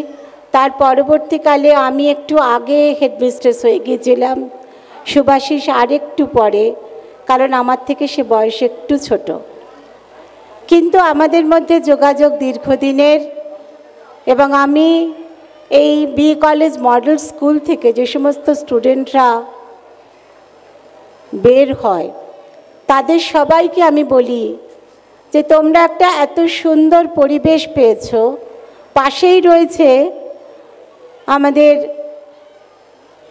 তার পরবর্তীকালে আমি একটু আগে হেডমিস্ট্রেস হয়ে গিয়েছিলাম, শুভাশিস আরেকটু পরে, কারণ আমার থেকে সে বয়স একটু ছোট। কিন্তু আমাদের মধ্যে যোগাযোগ দীর্ঘদিনের এবং আমি এই বি কলেজ মডেল স্কুল থেকে যে সমস্ত স্টুডেন্টরা বের হয় তাদের সবাইকে আমি বলি যে তোমরা একটা এত সুন্দর পরিবেশ পেয়েছো, পাশেই রয়েছে আমাদের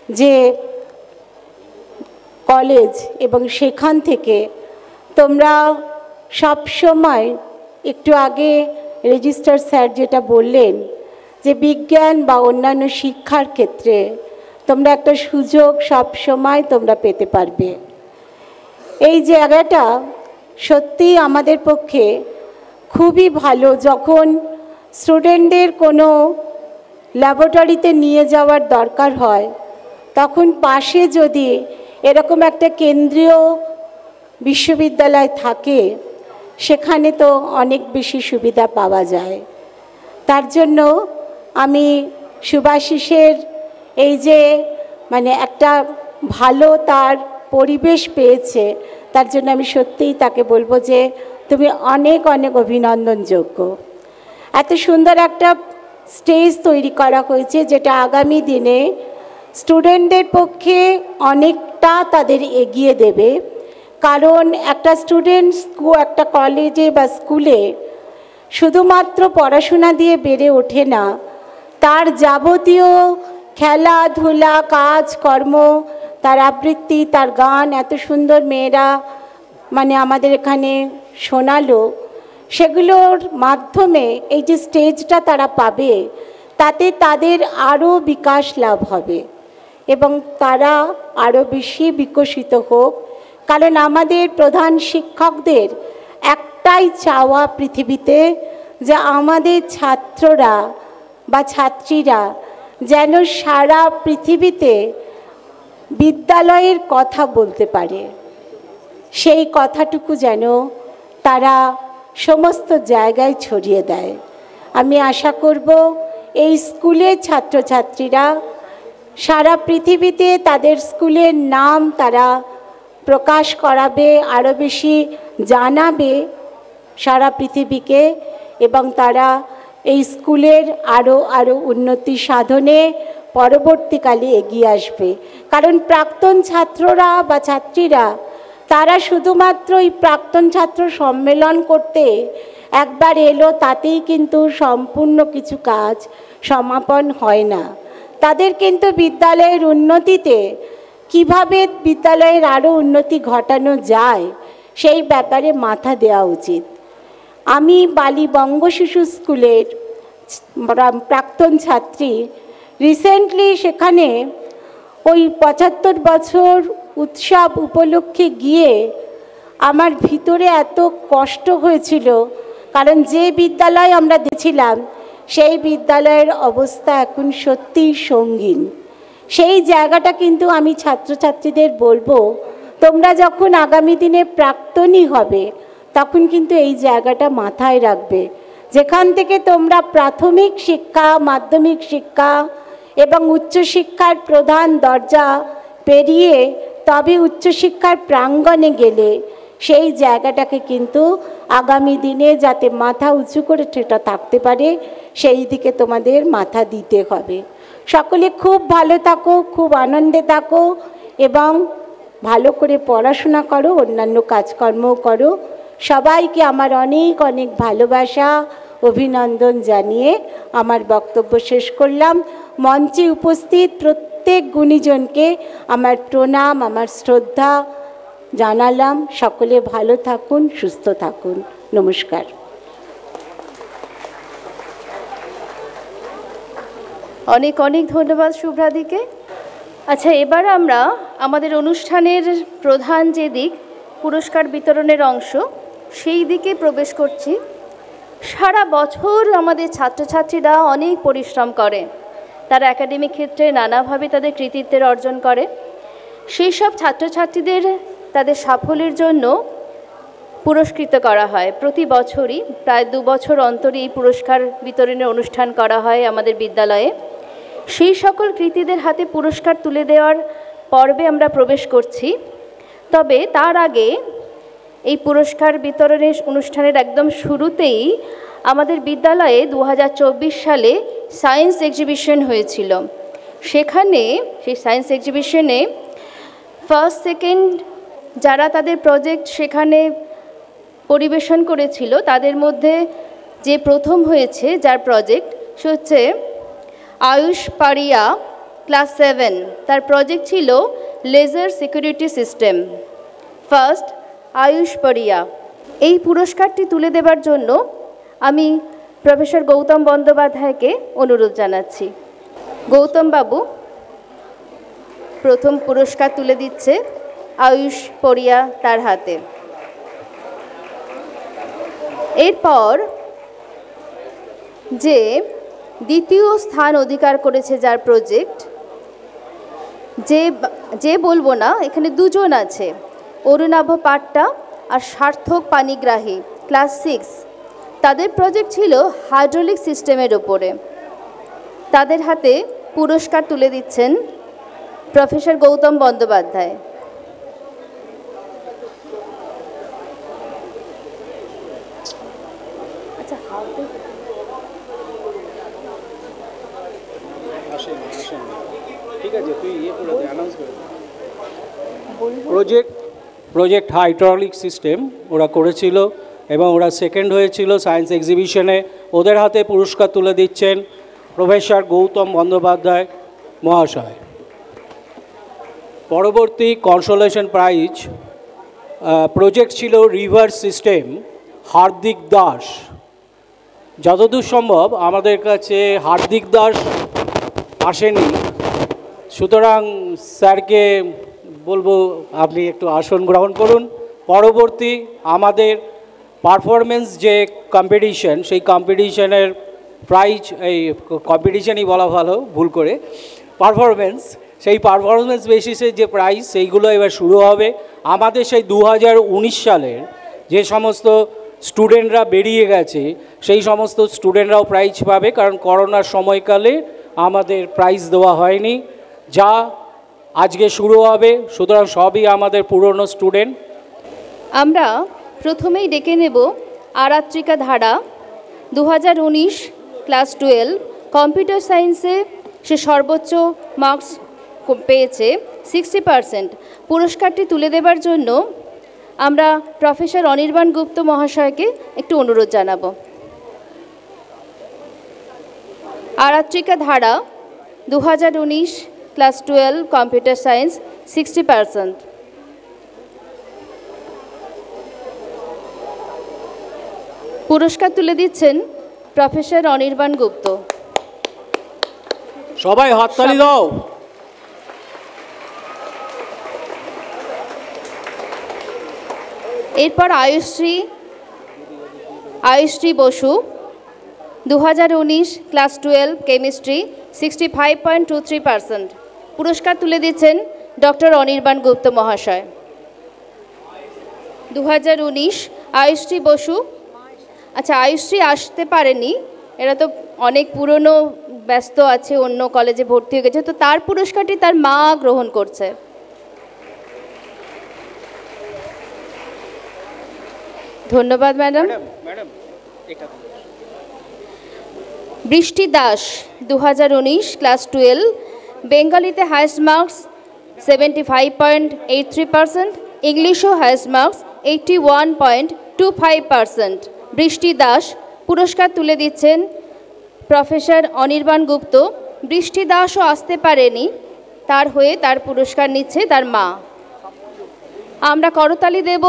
যে কলেজ এবং সেখান থেকে তোমরা সব সময়, একটু আগে রেজিস্ট্রার স্যার যেটা বললেন যে বিজ্ঞান বা অন্যান্য শিক্ষার ক্ষেত্রে তোমরা একটা সুযোগ সব সময় তোমরা পেতে পারবে। এই জায়গাটা সত্যি আমাদের পক্ষে খুবই ভালো যখন স্টুডেন্টদের কোনো ল্যাবরেটরিতে নিয়ে যাওয়ার দরকার হয়, তখন পাশে যদি এরকম একটা কেন্দ্রীয় বিশ্ববিদ্যালয় থাকে, সেখানে তো অনেক বেশি সুবিধা পাওয়া যায়। তার জন্য আমি শুভাশিসের এই যে মানে একটা ভালো তার পরিবেশ পেয়েছে, তার জন্য আমি সত্যিই তাকে বলবো যে তুমি অনেক অনেক অভিনন্দনযোগ্য। এত সুন্দর একটা স্টেজ তৈরি করা হয়েছে, যেটা আগামী দিনে স্টুডেন্টদের পক্ষে অনেকটা তাদের এগিয়ে দেবে। কারণ একটা স্টুডেন্ট একটা কলেজে বা স্কুলে শুধুমাত্র পড়াশোনা দিয়ে বেড়ে ওঠে না, তার যাবতীয় খেলাধুলা, কাজকর্ম, তার আবৃত্তি, তার গান, এত সুন্দর মেয়েরা মানে আমাদের এখানে শোনালো, সেগুলোর মাধ্যমে এই যে স্টেজটা তারা পাবে, তাতে তাদের আরও বিকাশ লাভ হবে এবং তারা আরও বেশি বিকশিত হোক। কারণ আমাদের প্রধান শিক্ষকদের একটাই চাওয়া পৃথিবীতে, যে আমাদের ছাত্ররা বা ছাত্রীরা যেন সারা পৃথিবীতে বিদ্যালয়ের কথা বলতে পারে, সেই কথাটুকু যেন তারা সমস্ত জায়গায় ছড়িয়ে দেয়। আমি আশা করব এই স্কুলের ছাত্রছাত্রীরা সারা পৃথিবীতে তাদের স্কুলের নাম তারা প্রকাশ করাবে, আরও বেশি জানাবে সারা পৃথিবীকে, এবং তারা এই স্কুলের আরও উন্নতি সাধনে পরবর্তীকালে এগিয়ে আসবে। কারণ প্রাক্তন ছাত্ররা বা ছাত্রীরা তারা শুধুমাত্র এই প্রাক্তন ছাত্র সম্মেলন করতে একবার এলো, তাতেই কিন্তু সম্পূর্ণ কিছু কাজ সমাপন হয় না। তাদের কিন্তু বিদ্যালয়ের উন্নতিতে কিভাবে বিদ্যালয়ের আরও উন্নতি ঘটানো যায় সেই ব্যাপারে মাথা দেওয়া উচিত। আমি বালি বঙ্গ শিশু স্কুলের প্রাক্তন ছাত্রী, রিসেন্টলি সেখানে ওই 75 বছর উৎসব উপলক্ষে গিয়ে আমার ভিতরে এত কষ্ট হয়েছিল, কারণ যে বিদ্যালয় আমরা দেখছিলাম সেই বিদ্যালয়ের অবস্থা এখন সত্যিই সঙ্গীন। সেই জায়গাটা কিন্তু আমি ছাত্রছাত্রীদের বলবো, তোমরা যখন আগামী দিনে প্রাক্তনী হবে তখন কিন্তু এই জায়গাটা মাথায় রাখবে, যেখান থেকে তোমরা প্রাথমিক শিক্ষা, মাধ্যমিক শিক্ষা এবং উচ্চশিক্ষার প্রধান দরজা পেরিয়ে তবে উচ্চশিক্ষার প্রাঙ্গণে গেলে সেই জায়গাটাকে কিন্তু আগামী দিনে যাতে মাথা উঁচু করে সেটা থাকতে পারে, সেই দিকে তোমাদের মাথা দিতে হবে। সকলে খুব ভালো থাকো, খুব আনন্দে থাকো এবং ভালো করে পড়াশোনা করো, অন্যান্য কাজকর্মও করো। সবাইকে আমার অনেক অনেক ভালোবাসা, অভিনন্দন জানিয়ে আমার বক্তব্য শেষ করলাম। মঞ্চে উপস্থিত প্রত্যেক গুণীজনকে আমার প্রণাম, আমার শ্রদ্ধা জানালাম। সকলে ভালো থাকুন, সুস্থ থাকুন। নমস্কার। অনেক অনেক ধন্যবাদ শুভ্রাদিকে। আচ্ছা, এবার আমরা আমাদের অনুষ্ঠানের প্রধান যে দিক, পুরস্কার বিতরণের অংশ, সেই দিকে প্রবেশ করছি। সারা বছর আমাদের ছাত্রছাত্রীরা অনেক পরিশ্রম করে, তারা একাডেমিক ক্ষেত্রে নানাভাবে তাদের কৃতিত্বের অর্জন করে। সেই সব ছাত্রছাত্রীদের তাদের সাফল্যের জন্য পুরস্কৃত করা হয় প্রতি বছরই, প্রায় 2 বছর অন্তরই এই পুরস্কার বিতরণের অনুষ্ঠান করা হয় আমাদের বিদ্যালয়ে। সেই সকল কৃতীদের হাতে পুরস্কার তুলে দেওয়ার পর্বে আমরা প্রবেশ করছি। তবে তার আগে এই পুরস্কার বিতরণের অনুষ্ঠানের একদম শুরুতেই আমাদের বিদ্যালয়ে 2024 সালে সায়েন্স এক্সিবিশন হয়েছিল। সেখানে সেই সায়েন্স এক্সিবিশনে ফার্স্ট সেকেন্ড যারা তাদের প্রজেক্ট সেখানে পরিবেশন করেছিল, তাদের মধ্যে যে প্রথম হয়েছে যার প্রজেক্ট, সে হচ্ছে আয়ুষ পারিয়া, ক্লাস 7। তার প্রজেক্ট ছিল laser security system. First Ayush Paria. এই পুরস্কারটি তুলে দেবার জন্য আমি প্রফেসর গৌতম বন্দ্যোপাধ্যায়কে অনুরোধ জানাচ্ছি। গৌতম বাবু প্রথম পুরস্কার তুলে দিচ্ছে আয়ুষ পারিয়া তার হাতে। এরপর যে দ্বিতীয় স্থান অধিকার করেছে যার প্রজেক্ট, যে বলবো না, এখানে দুজন আছে, অরুণাভ পাট্টা আর সার্থক পানিগ্রাহী, ক্লাস 6। তাদের প্রজেক্ট ছিল হাইড্রোলিক সিস্টেমের ওপরে। তাদের হাতে পুরস্কার তুলে দিচ্ছেন professor Gautam Bandyopadhyay. Project hydraulic system ওরা করেছিল এবং ওরা সেকেন্ড হয়েছিল সায়েন্স এক্সিবিশনে। ওদের হাতে পুরস্কার তুলে দিচ্ছেন প্রফেসর গৌতম বন্দ্যোপাধ্যায় মহাশয়। পরবর্তী কনসোলেশন প্রাইজ প্রজেক্ট ছিল রিভার সিস্টেম, হার্দিক দাস। যতদূর সম্ভব আমাদের কাছে হার্দিক দাস আসেনি, সুতরাং স্যারকে বলবো আপনি একটু আসন গ্রহণ করুন। পরবর্তী আমাদের পারফরমেন্স যে কম্পিটিশন, সেই কম্পিটিশনের প্রাইজ, এই কম্পিটিশনই বলা ভালো, ভুল করে পারফরমেন্স, সেই পারফরমেন্স বেসিসে যে প্রাইজ সেইগুলো এবার শুরু হবে। আমাদের সেই 2019 সালের যে সমস্ত স্টুডেন্টরা বেরিয়ে গেছে সেই সমস্ত স্টুডেন্টরাও প্রাইজ পাবে, কারণ করোনার সময়কালে আমাদের প্রাইজ দেওয়া হয়নি, যা আজকে শুরু হবে। সুতরাং সবই আমাদের পুরনো স্টুডেন্ট। আমরা প্রথমেই ডেকে নেব আরাত্রিকা ধারা, 2019 ক্লাস 12, কম্পিউটার সায়েন্সে সে সর্বোচ্চ মার্কস পেয়েছে 60%। পুরস্কারটি তুলে দেবার জন্য আমরা প্রফেসর অনির্বাণ গুপ্ত মহাশয়কে একটু অনুরোধ জানাবো। আরাত্রিকা ধারা, 2019 ক্লাস 12, কম্পিউটার সায়েন্স, 60%। পুরস্কার তুলে দিচ্ছেন প্রফেসর অনির্বাণ গুপ্ত। সবাই হাততালি দাও। এরপর আয়ুশ্রী বসু, 2019 ক্লাস 12, কেমিস্ট্রি, 65.23%। পুরস্কার তুলে দিচ্ছেন ডক্টর অনির্বাণ গুপ্ত মহাশয়। 2019 আয়ুশ্রী বসু। আচ্ছা, আয়ুশ্রী আসতে পারেনি, এরা তো অনেক পুরনো, ব্যস্ত আছে, অন্য কলেজে ভর্তি হয়ে গেছে, তো তার পুরস্কারটি তার মা গ্রহণ করছে। ধন্যবাদ ম্যাডাম। বৃষ্টি দাস, 2019 ক্লাস 12, বেঙ্গলিতে হাইয়েস্ট মার্কস 75.83%, ইংলিশও হাইয়েস্ট মার্কস 81.25%। বৃষ্টি দাস। পুরস্কার তুলে দিচ্ছেন প্রফেসর অনির্বাণ গুপ্ত। বৃষ্টি দাসও আসতে পারেনি, তার হয়ে তার পুরস্কার নিচ্ছে তার মা। আমরা করতালি দেব।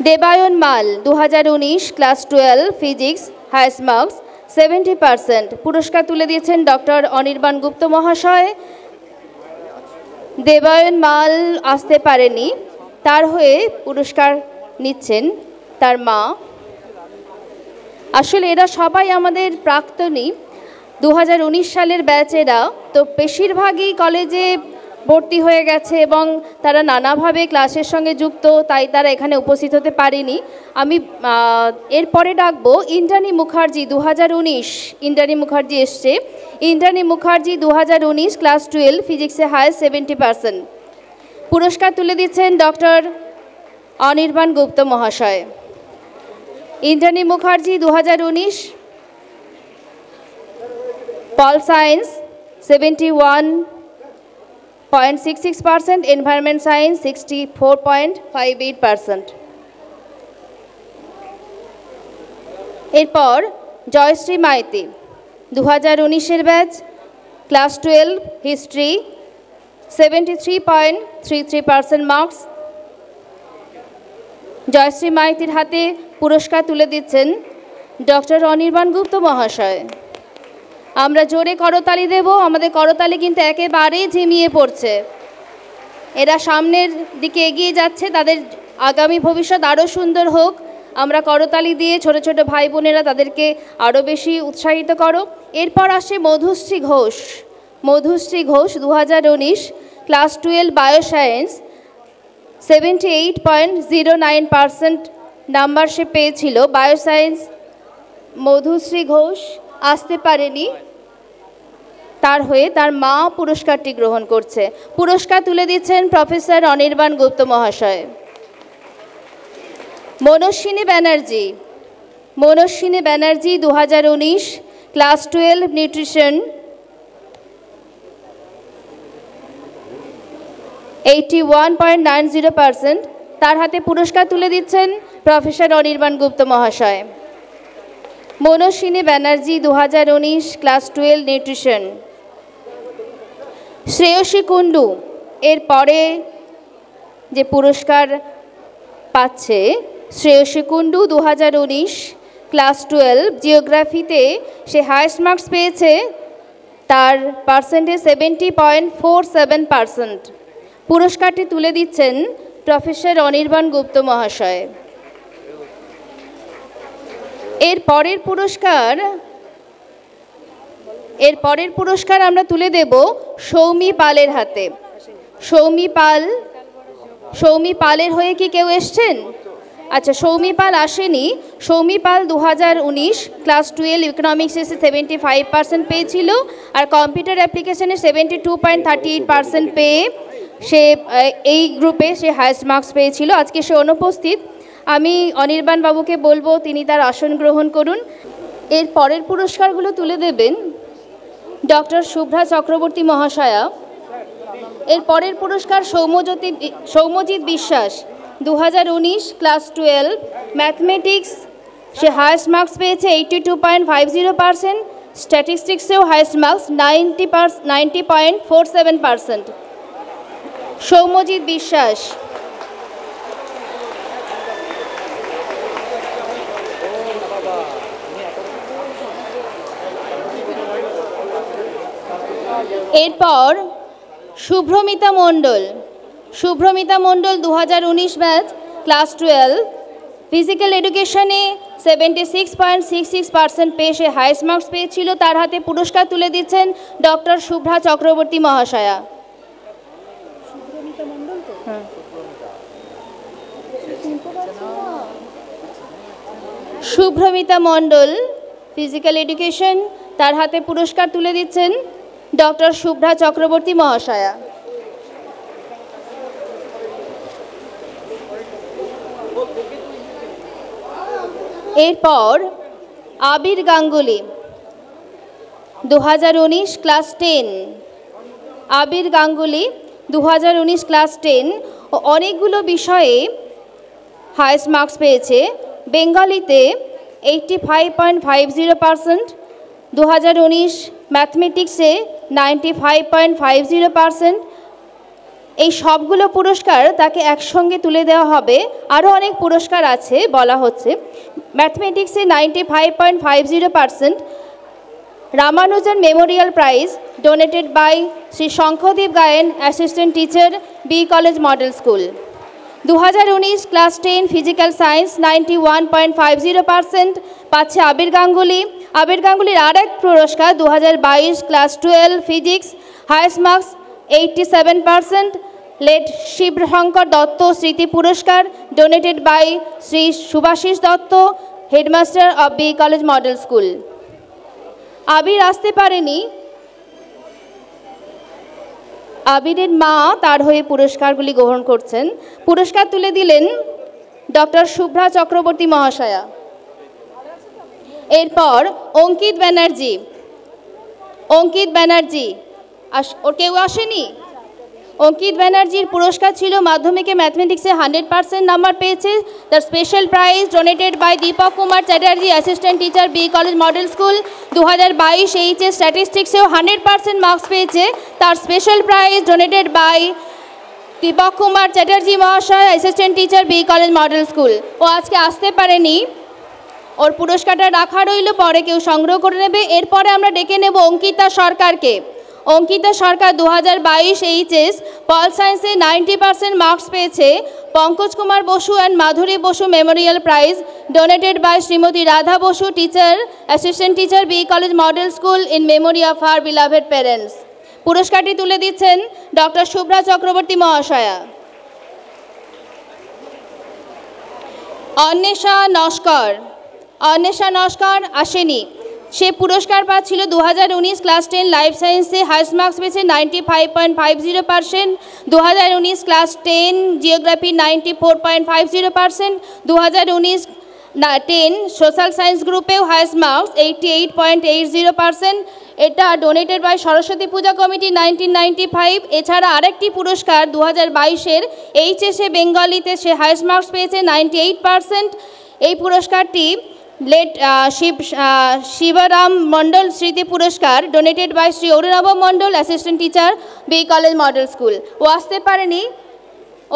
দেবায়ন মাল, 2019 ক্লাস 12, ফিজিক্স, হাইয়েস্ট মার্কস 70%। পুরস্কার তুলে দিয়েছেন ডক্টর অনির্বাণ গুপ্ত মহাশয়। দেবায়ন মাল আসতে পারেনি, তার হয়ে পুরস্কার নিচ্ছেন তার মা। আসলে এরা সবাই আমাদের প্রাক্তনী, 2019 সালের ব্যাচেরা, তো বেশিরভাগই কলেজে ভর্তি হয়ে গেছে এবং তারা নানাভাবে ক্লাসের সঙ্গে যুক্ত, তাই তারা এখানে উপস্থিত হতে পারেনি। আমি এরপরে ডাকবো ইন্দ্রাণী মুখার্জি, 2019, ইন্দ্রাণী মুখার্জি এসছে। ইন্দ্রাণী মুখার্জি, 2019 ক্লাস 12, ফিজিক্সে হাইয়েস্ট 70%। পুরস্কার তুলে দিচ্ছেন ডক্টর অনির্বাণ গুপ্ত মহাশয়। Indrani Mukherjee, 2019 pol science 71.66%, environment science 64.58%। এরপর জয়শ্রী মাইতি, 2019-এর batch, class 12, history, 73.33% marks. Joyshree মাইতির হাতে পুরস্কার তুলে দিচ্ছেন ডক্টর অনির্বাণ গুপ্ত মহাশয়। আমরা জোরে করতালি দেব। আমাদের করতালি কিন্তু একেবারেই ঝিমিয়ে পড়ছে। এরা সামনের দিকে এগিয়ে যাচ্ছে, তাদের আগামী ভবিষ্যৎ আরও সুন্দর হোক। আমরা করতালি দিয়ে ছোট ছোট ভাই বোনেরা তাদেরকে আরও বেশি উৎসাহিত করো। এরপর আসে Madhushree Ghosh. Madhushree Ghosh 2019 class 12 bioscience 78.09% number সে পেয়েছিল। বায়োসায়েন্স মধুশ্রী ঘোষ আসতে পারেনি, তার হয়ে তার মা পুরস্কারটি গ্রহণ করছে। পুরস্কার তুলে দিচ্ছেন প্রফেসর অনির্বাণ গুপ্ত মহাশয়। মনস্বিনী ব্যানার্জি। মনস্বিনী ব্যানার্জি 2019 ক্লাস 12 নিউট্রিশন 81.90%, তার হাতে পুরস্কার তুলে দিচ্ছেন প্রফেসর অনির্বাণ গুপ্ত মহাশয়। Manaswini Banerjee 2019 class 12 nutrition. শ্রেয়সী কুণ্ডু এর পরে যে পুরস্কার পাচ্ছে, শ্রেয়সী কুণ্ডু 2019 ক্লাস 12 জিওগ্রাফিতে সে হায়েস্ট মার্কস পেয়েছে, তার পার্সেন্টেজ 70.47%। পুরস্কারটি তুলে দিচ্ছেন প্রফেসর অনির্বাণ গুপ্ত মহাশয়। এর পরের পুরস্কার আমরা তুলে দেব সৌমি পালের হাতে। সৌমি পালের হয়ে কি কেউ এসছেন? আচ্ছা, সৌমি পাল আসেনি। সৌমি পাল 2019 ক্লাস 12 ইকোনমিক্সে 75% পেয়েছিল, আর কম্পিউটার অ্যাপ্লিকেশনে 72.38% পেয়ে সে এই গ্রুপে সে হায়েস্ট মার্কস পেয়েছিল। আজকে সে অনুপস্থিত। আমি অনির্বাণ বাবুকে বলবো তিনি তার আসন গ্রহণ করুন। এর পরের পুরস্কারগুলো তুলে দেবেন ডক্টর শুভ্রা চক্রবর্তী মহাশয়া। এর পরের পুরস্কার সৌম্যজিৎ বিশ্বাস 2019 ক্লাস 12 ম্যাথমেটিক্স সে হায়েস্ট মার্কস পেয়েছে 82.50%, স্ট্যাটিস্টিক্সেও হায়েস্ট মার্কস 90.47%। সৌম্যজিৎ বিশ্বাস। এরপর শুভ্রমিতা মণ্ডল। শুভ্রমিতা মণ্ডল 2019 ব্যাচ ক্লাস 12 ফিজিক্যাল এডুকেশনে 76.66% পেয়ে সে হায়েস্ট মার্কস পেয়েছিল, তার হাতে পুরস্কার তুলে দিচ্ছেন ডক্টর শুভ্রা চক্রবর্তী মহাশয়া। শুভ্রমিতা মণ্ডল ফিজিক্যাল এডুকেশন, তার হাতে পুরস্কার তুলে দিচ্ছেন ডক্টর শুভ্রা চক্রবর্তী মহাশয়া। এরপর আবির গাঙ্গুলি 2019 ক্লাস 10। আবির গাঙ্গুলি 2019 ক্লাস 10 ও অনেকগুলো বিষয়ে হায়েস্ট মার্কস পেয়েছে। বেঙ্গলিতে 85.50%, 2019 ম্যাথমেটিক্সে 95.50%। এই সবগুলো পুরস্কার তাকে একসঙ্গে তুলে দেওয়া হবে। আরও অনেক পুরস্কার আছে বলা হচ্ছে। ম্যাথমেটিক্সে 95.50%, Ramanujan memorial prize donated by Shri Shankhadeb Gayen, assistant teacher, B college model school. 2019 class 10 physical science 91.50% পাচ্ছে আবির গাঙ্গুলি। আবির গাঙ্গুলির আর এক পুরস্কার 2022 class 12 physics highest marks 87%, late Shibshankar Dutta স্মৃতি পুরস্কার donated by Shri Subhasis Dutta, headmaster of B college model school. Abir আসতে পারেনি। আবিরের মা তার হয়ে পুরস্কারগুলি গ্রহণ করছেন। পুরস্কার তুলে দিলেন ডক্টর শুভ্রা চক্রবর্তী মহাশয়া। এরপর অঙ্কিত ব্যানার্জি। অঙ্কিত ব্যানার্জি ওর কেউ আসেনি? অঙ্কিত ব্যানার্জির পুরস্কার ছিল মাধ্যমিকে ম্যাথমেটিক্সে 100% নাম্বার পেয়েছে। তার special prize donated by Dipak Kumar Chatterjee, assistant teacher, B college model school. 2022 HS স্ট্যাটিস্টিক্সেও 100% মার্কস পেয়েছে। তার special prize donated by Dipak Kumar Chatterjee মহাশয়, assistant teacher, B college model school. ও আজকে আসতে পারেনি, ওর পুরস্কারটা রাখা রইল, পরে কেউ সংগ্রহ করে নেবে। এরপরে আমরা ডেকে নেব অঙ্কিতা সরকারকে। অঙ্কিতা সরকার 2022 এইচএস পল সায়েন্সে 90% মার্কস পেয়েছে Pankaj Kumar Basu and Madhuri Basu memorial prize donated by Shrimati Radha Basu teacher assistant teacher B college model school in memory of her beloved parents. পুরস্কারটি তুলে দিচ্ছেন ডক্টর শুভ্রা চক্রবর্তী মহাশয়া। অন্বেষা নস্কর আসেনি, সে পুরস্কার পাচ্ছিল 2019 ক্লাস 10 লাইফ সায়েন্সে হাইস্ট মার্কস পেয়েছে 95.50%, 2019 ক্লাস 10 জিওগ্রাফি 94.50%, 2019-10 সোশ্যাল সায়েন্স গ্রুপেও হাইস্ট মার্কস 88.80%। এটা donated by Saraswati Puja committee 1995। এছাড়া আরেকটি পুরস্কার 2022-এর এইচএসএ বেঙ্গলিতে সে হাইস্ট মার্কস পেয়েছে 98%। এই পুরস্কারটি লেট শিবরাম মণ্ডল স্মৃতি পুরস্কার donated by Shri Arunabha Mondal assistant teacher B college model school. ও আসতে পারেনি,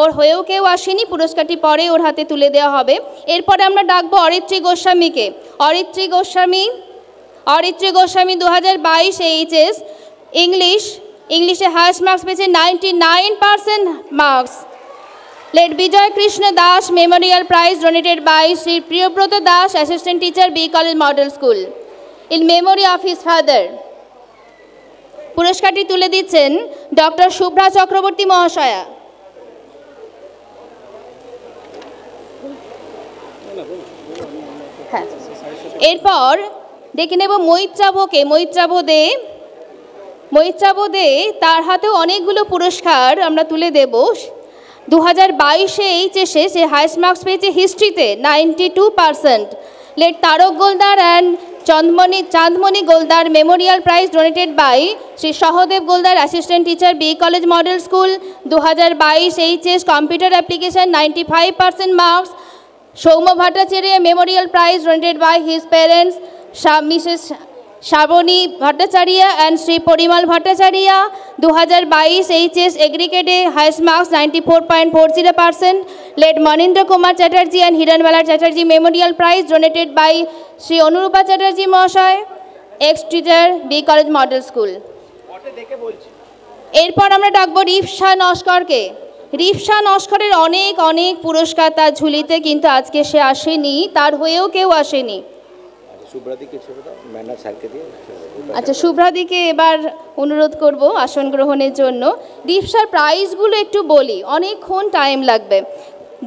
ওর হয়েও কেউ আসেনি, পুরস্কারটি পরে ওর হাতে তুলে দেওয়া হবে। এরপরে আমরা ডাকবো অরিত্রী গোস্বামীকে। অরিত্রী গোস্বামী 2022 এইচএস ইংলিশে হাইস্ট মার্কস পেয়েছে 99% marks. Late Bijoy Krishna Das memorial prize donated by Shri Priyabrata Das assistant teacher B college model school in memory of his father. পুরস্কারটি তুলে দিচ্ছেন ডক্টর শুভ্রা চক্রবর্তী মহাশয়া। হ্যাঁ, এরপর দেখে নেব মৈত্রাবদে তার হাতেও অনেকগুলো পুরস্কার আমরা তুলে দেব। 2022-এ এইচএসে সে হাইস্ট মার্কস পেয়েছে হিস্ট্রিতে 92%। Late Tarak Goldar and Chandmoni Goldar memorial prize donated by Shri Sahadeb Goldar assistant teacher B college model school 2022 HS computer application 95% marks. Soumya Bhattacharya memorial prize donated by his parents Mrs Srabani Bhattacharya and Shri Parimal Bhattacharya. 2022 HS এগ্রিগেটে highest marks 94.40%। Late Manindra Kumar Chatterjee and Hiranbala Chatterjee memorial prize donated by Shri Anurupa Chatterjee মহাশয় ex teacher B college model school. এরপর আমরা ডাকবো রিপসা নস্করকে। রিপসা নস্করের অনেক পুরস্কার তার ঝুলিতে, কিন্তু আজকে সে আসেনি, তার হয়েও কেউ আসেনি। আচ্ছা, শুভ্রাদিকে এবার অনুরোধ করব আসন গ্রহণের জন্য। রিপসার প্রাইজগুলো একটু বলি, অনেকক্ষণ টাইম লাগবে।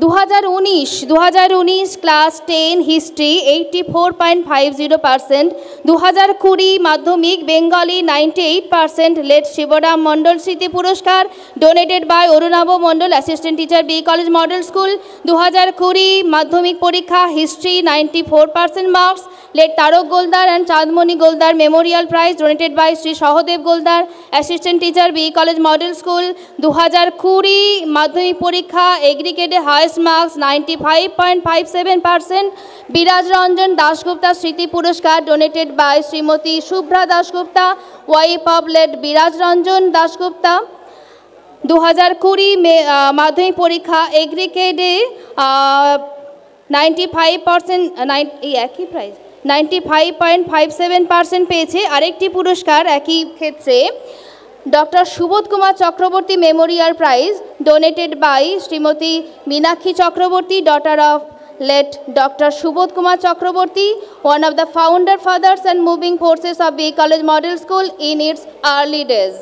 2019 ক্লাস 10 হিস্ট্রি 84.50%, 2020 মাধ্যমিক বেঙ্গলি 98%। লেট শিবরাম মণ্ডল স্মৃতি পুরস্কার donated by Arunabha Mondal assistant teacher B college model school 2020 মাধ্যমিক পরীক্ষা history 94% marks. Late Tarak Goldar and Chandmoni Goldar memorial prize donated by Shri Sahadeb Goldar assistant teacher B college model school 2020 মাধ্যমিক পরীক্ষা এগ্রিগেটে হাইস্ট মার্কস 95.57%। বিরাজ রঞ্জন দাশগুপ্তা স্মৃতি পুরস্কার donated by Shrimati Shubhra Dasgupta wife of late Biraj Ranjan Dasgupta. 2020 মাধ্যমিক পরীক্ষা এগ্রিগেটে 95.57% পেয়েছে। আরেকটি পুরস্কার একই ক্ষেত্রে doctor Subodh Kumar Chakraborty memorial prize donated by Shrimati Meenakshi Chakraborty daughter of late doctor Subodh Kumar Chakraborty, one of the founder fathers and moving forces of B college model school in its early days.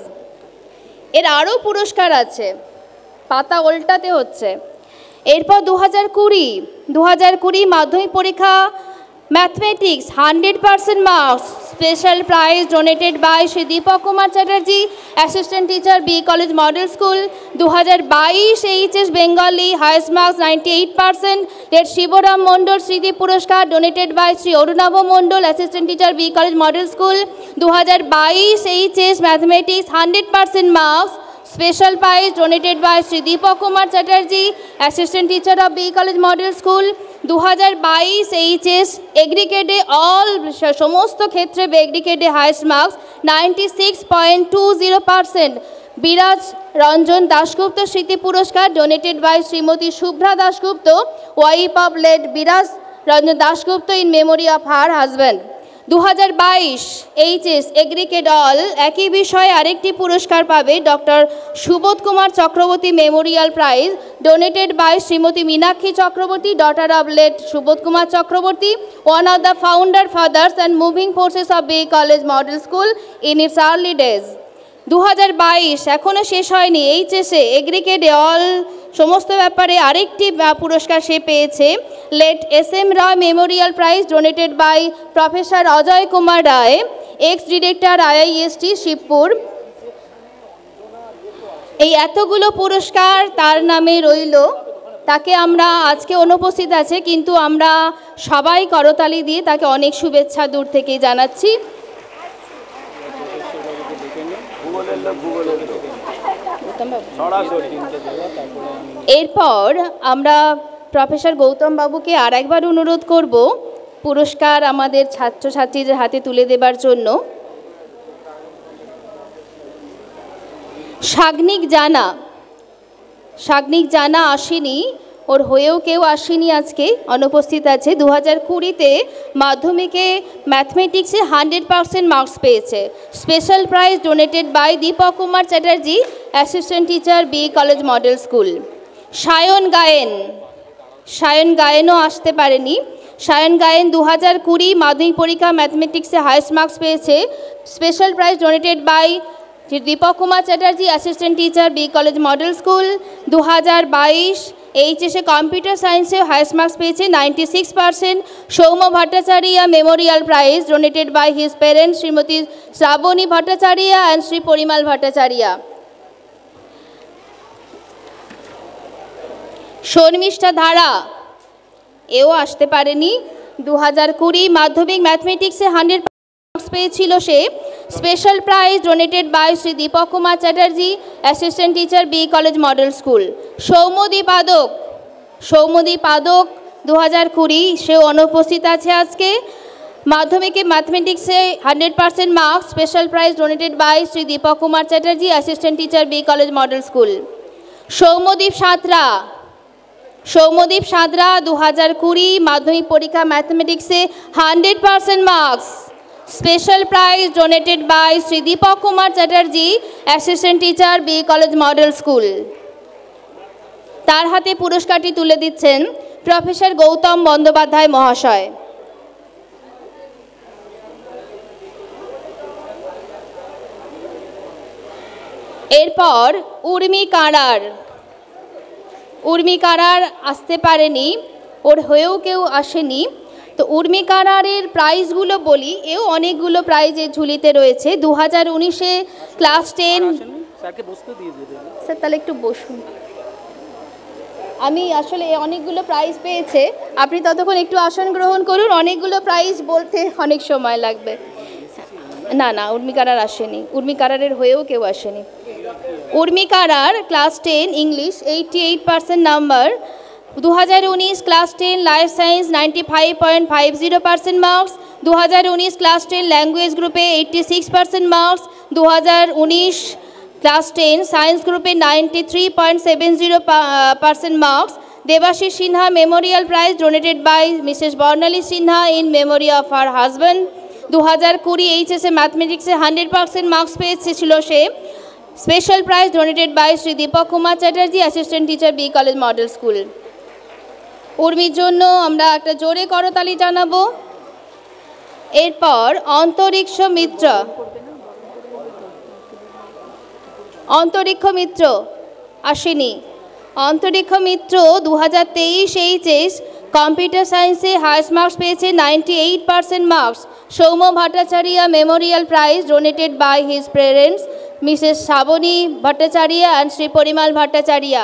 এর আরও পুরস্কার আছে, পাতা উল্টাতে হচ্ছে। এরপর 2020 মাধ্যমিক পরীক্ষা mathematics 100% marks special prize donated by Shri Dipak Kumar Chatterjee assistant teacher B college model school 2022 HS Bengali highest marks 98%। Late Shibram Mondal স্মৃতি পুরস্কার donated by Shri Arunabha Mondal assistant teacher B college model school 2022 HS mathematics 100% marks special prize donated by Shri Dipak Kumar Chatterjee assistant teacher of B college model school 2022 HS এগ্রিগেটে সমস্ত ক্ষেত্রে এগ্রিগেটে হাইস্ট মার্কস 96.20%। বিরাজ রঞ্জন দাশগুপ্ত স্মৃতি পুরস্কার donated by Shrimati Shubhra Dasgupta wife of late Biraj Ranjan Dasgupta in memory of her husband. 2022 HS aggregate all একই বিষয়ে আরেকটি পুরস্কার পাবে doctor Subodh Kumar Chakraborty memorial prize donated by Shrimati Meenakshi Chakraborty, daughter of late Subodh Kumar Chakraborty, one of the founder fathers and moving forces of B college model school in its early days. 2022 এখনও শেষ হয়নি, এইচএসে এগ্রিগেটে অল সমস্ত ব্যাপারে আরেকটি পুরস্কার সে পেয়েছে, late S M Roy memorial prize donated by professor Ajay Kumar Roy, ex director IIST Shibpur. এই এতগুলো পুরস্কার তার নামে রইল, তাকে আমরা আজকে অনুপস্থিত আছে কিন্তু আমরা সবাই করতালি দিয়ে তাকে অনেক শুভেচ্ছা দূর থেকেই জানাচ্ছি। এরপর আমরা প্রফেসর গৌতম বাবুকে আর একবার অনুরোধ করব পুরস্কার আমাদের ছাত্রছাত্রীদের হাতে তুলে দেবার জন্য। সাগ্নিক জানা আসেনি, ওর হয়েও কেউ আসেনি, আজকে অনুপস্থিত আছে। 2020-তে মাধ্যমিকে ম্যাথমেটিক্সে 100% মার্কস পেয়েছে, special prize donated by Dipak Kumar Chatterjee, assistant teacher B college model school. Sayan গায়েনও আসতে পারেনি। সায়ন গায়েন 2020 মাধ্যমিক পরীক্ষা ম্যাথমেটিক্সে হাইয়েস্ট মার্কস পেয়েছে, special prize donated by Dipak Kumar Chatterjee, assistant teacher B college model school. 2022 এইচএসে কম্পিউটার সায়েন্সে হাইয়েস্ট মার্কস পেয়েছে 96%, Soumya Bhattacharya memorial prize donated by his parents Shrimati Srabani Bhattacharya and Shri Parimal Bhattacharya. Sharmistha ধারা এও আসতে পারেনি। 2020 মাধ্যমিক ম্যাথমেটিক্সে 100 মার্কস পেয়েছিল সে, special prize donated by Shri Dipak Kumar Chatterjee, assistant teacher B college model school. Soumyadip Adak 2020 সেও অনুপস্থিত আছে আজকে। মাধ্যমিকে ম্যাথমেটিক্সে 100% marks, special prize donated by Shri Dipak Kumar Chatterjee, assistant teacher B college model school. Soumyadip Santra 2020 মাধ্যমিক পরীক্ষা ম্যাথমেটিক্সে 100% marks, special prize donated by Shri Dipak Kumar Chatterjee, assistant teacher B college model school. তার হাতে পুরস্কারটি তুলে দিচ্ছেন প্রফেসর গৌতম বন্দ্যোপাধ্যায় মহাশয়। এরপর উর্মি কারার আসতে পারেনি, ওর হয়েও কেউ আসেনি। তো উর্মি কারারের প্রাইজগুলো বলি, এও অনেকগুলো প্রাইজের ঝুলিতে রয়েছে। 2019-এ ক্লাস 10 স্যার তাহলে একটু বসুন, আমি আসলে অনেকগুলো প্রাইজ পেয়েছে, আপনি ততক্ষণ একটু আসন গ্রহণ করুন, অনেকগুলো প্রাইজ বলতে অনেক সময় লাগবে। না উর্মি কারার আসেনি, উর্মি কারারের হয়েও কেউ আসেনি। Urmi Karar class 10 English 88% number, 2019 class 10 life science 95.50% marks, 2019 class 10 language গ্রুপে 86% মার্কস, 2019 ক্লাস 10 সায়েন্স গ্রুপে 93.70% marks. Debashis Sinha memorial prize donated by Mrs Barnali Sinha in memory of her husband. 2020 এইচএসে ম্যাথমেটিক্সে 100% মার্কস পেয়েছিল সে, special prize donated by Shri Dipak Kumar Chatterjee, assistant teacher B college model school. উর্মির জন্য আমরা একটা জোরে করতালি জানাবো। এরপর অন্তরিক্ষ মিত্র আসেনি। অন্তরিক্ষ মিত্র 2023 এইচএস কম্পিউটার সায়েন্সে হাইয়েস্ট মার্কস পেয়েছে 98% marks, Soumya Bhattacharya memorial prize donated by his parents Mrs Srabani Bhattacharya and Shri Parimal Bhattacharya.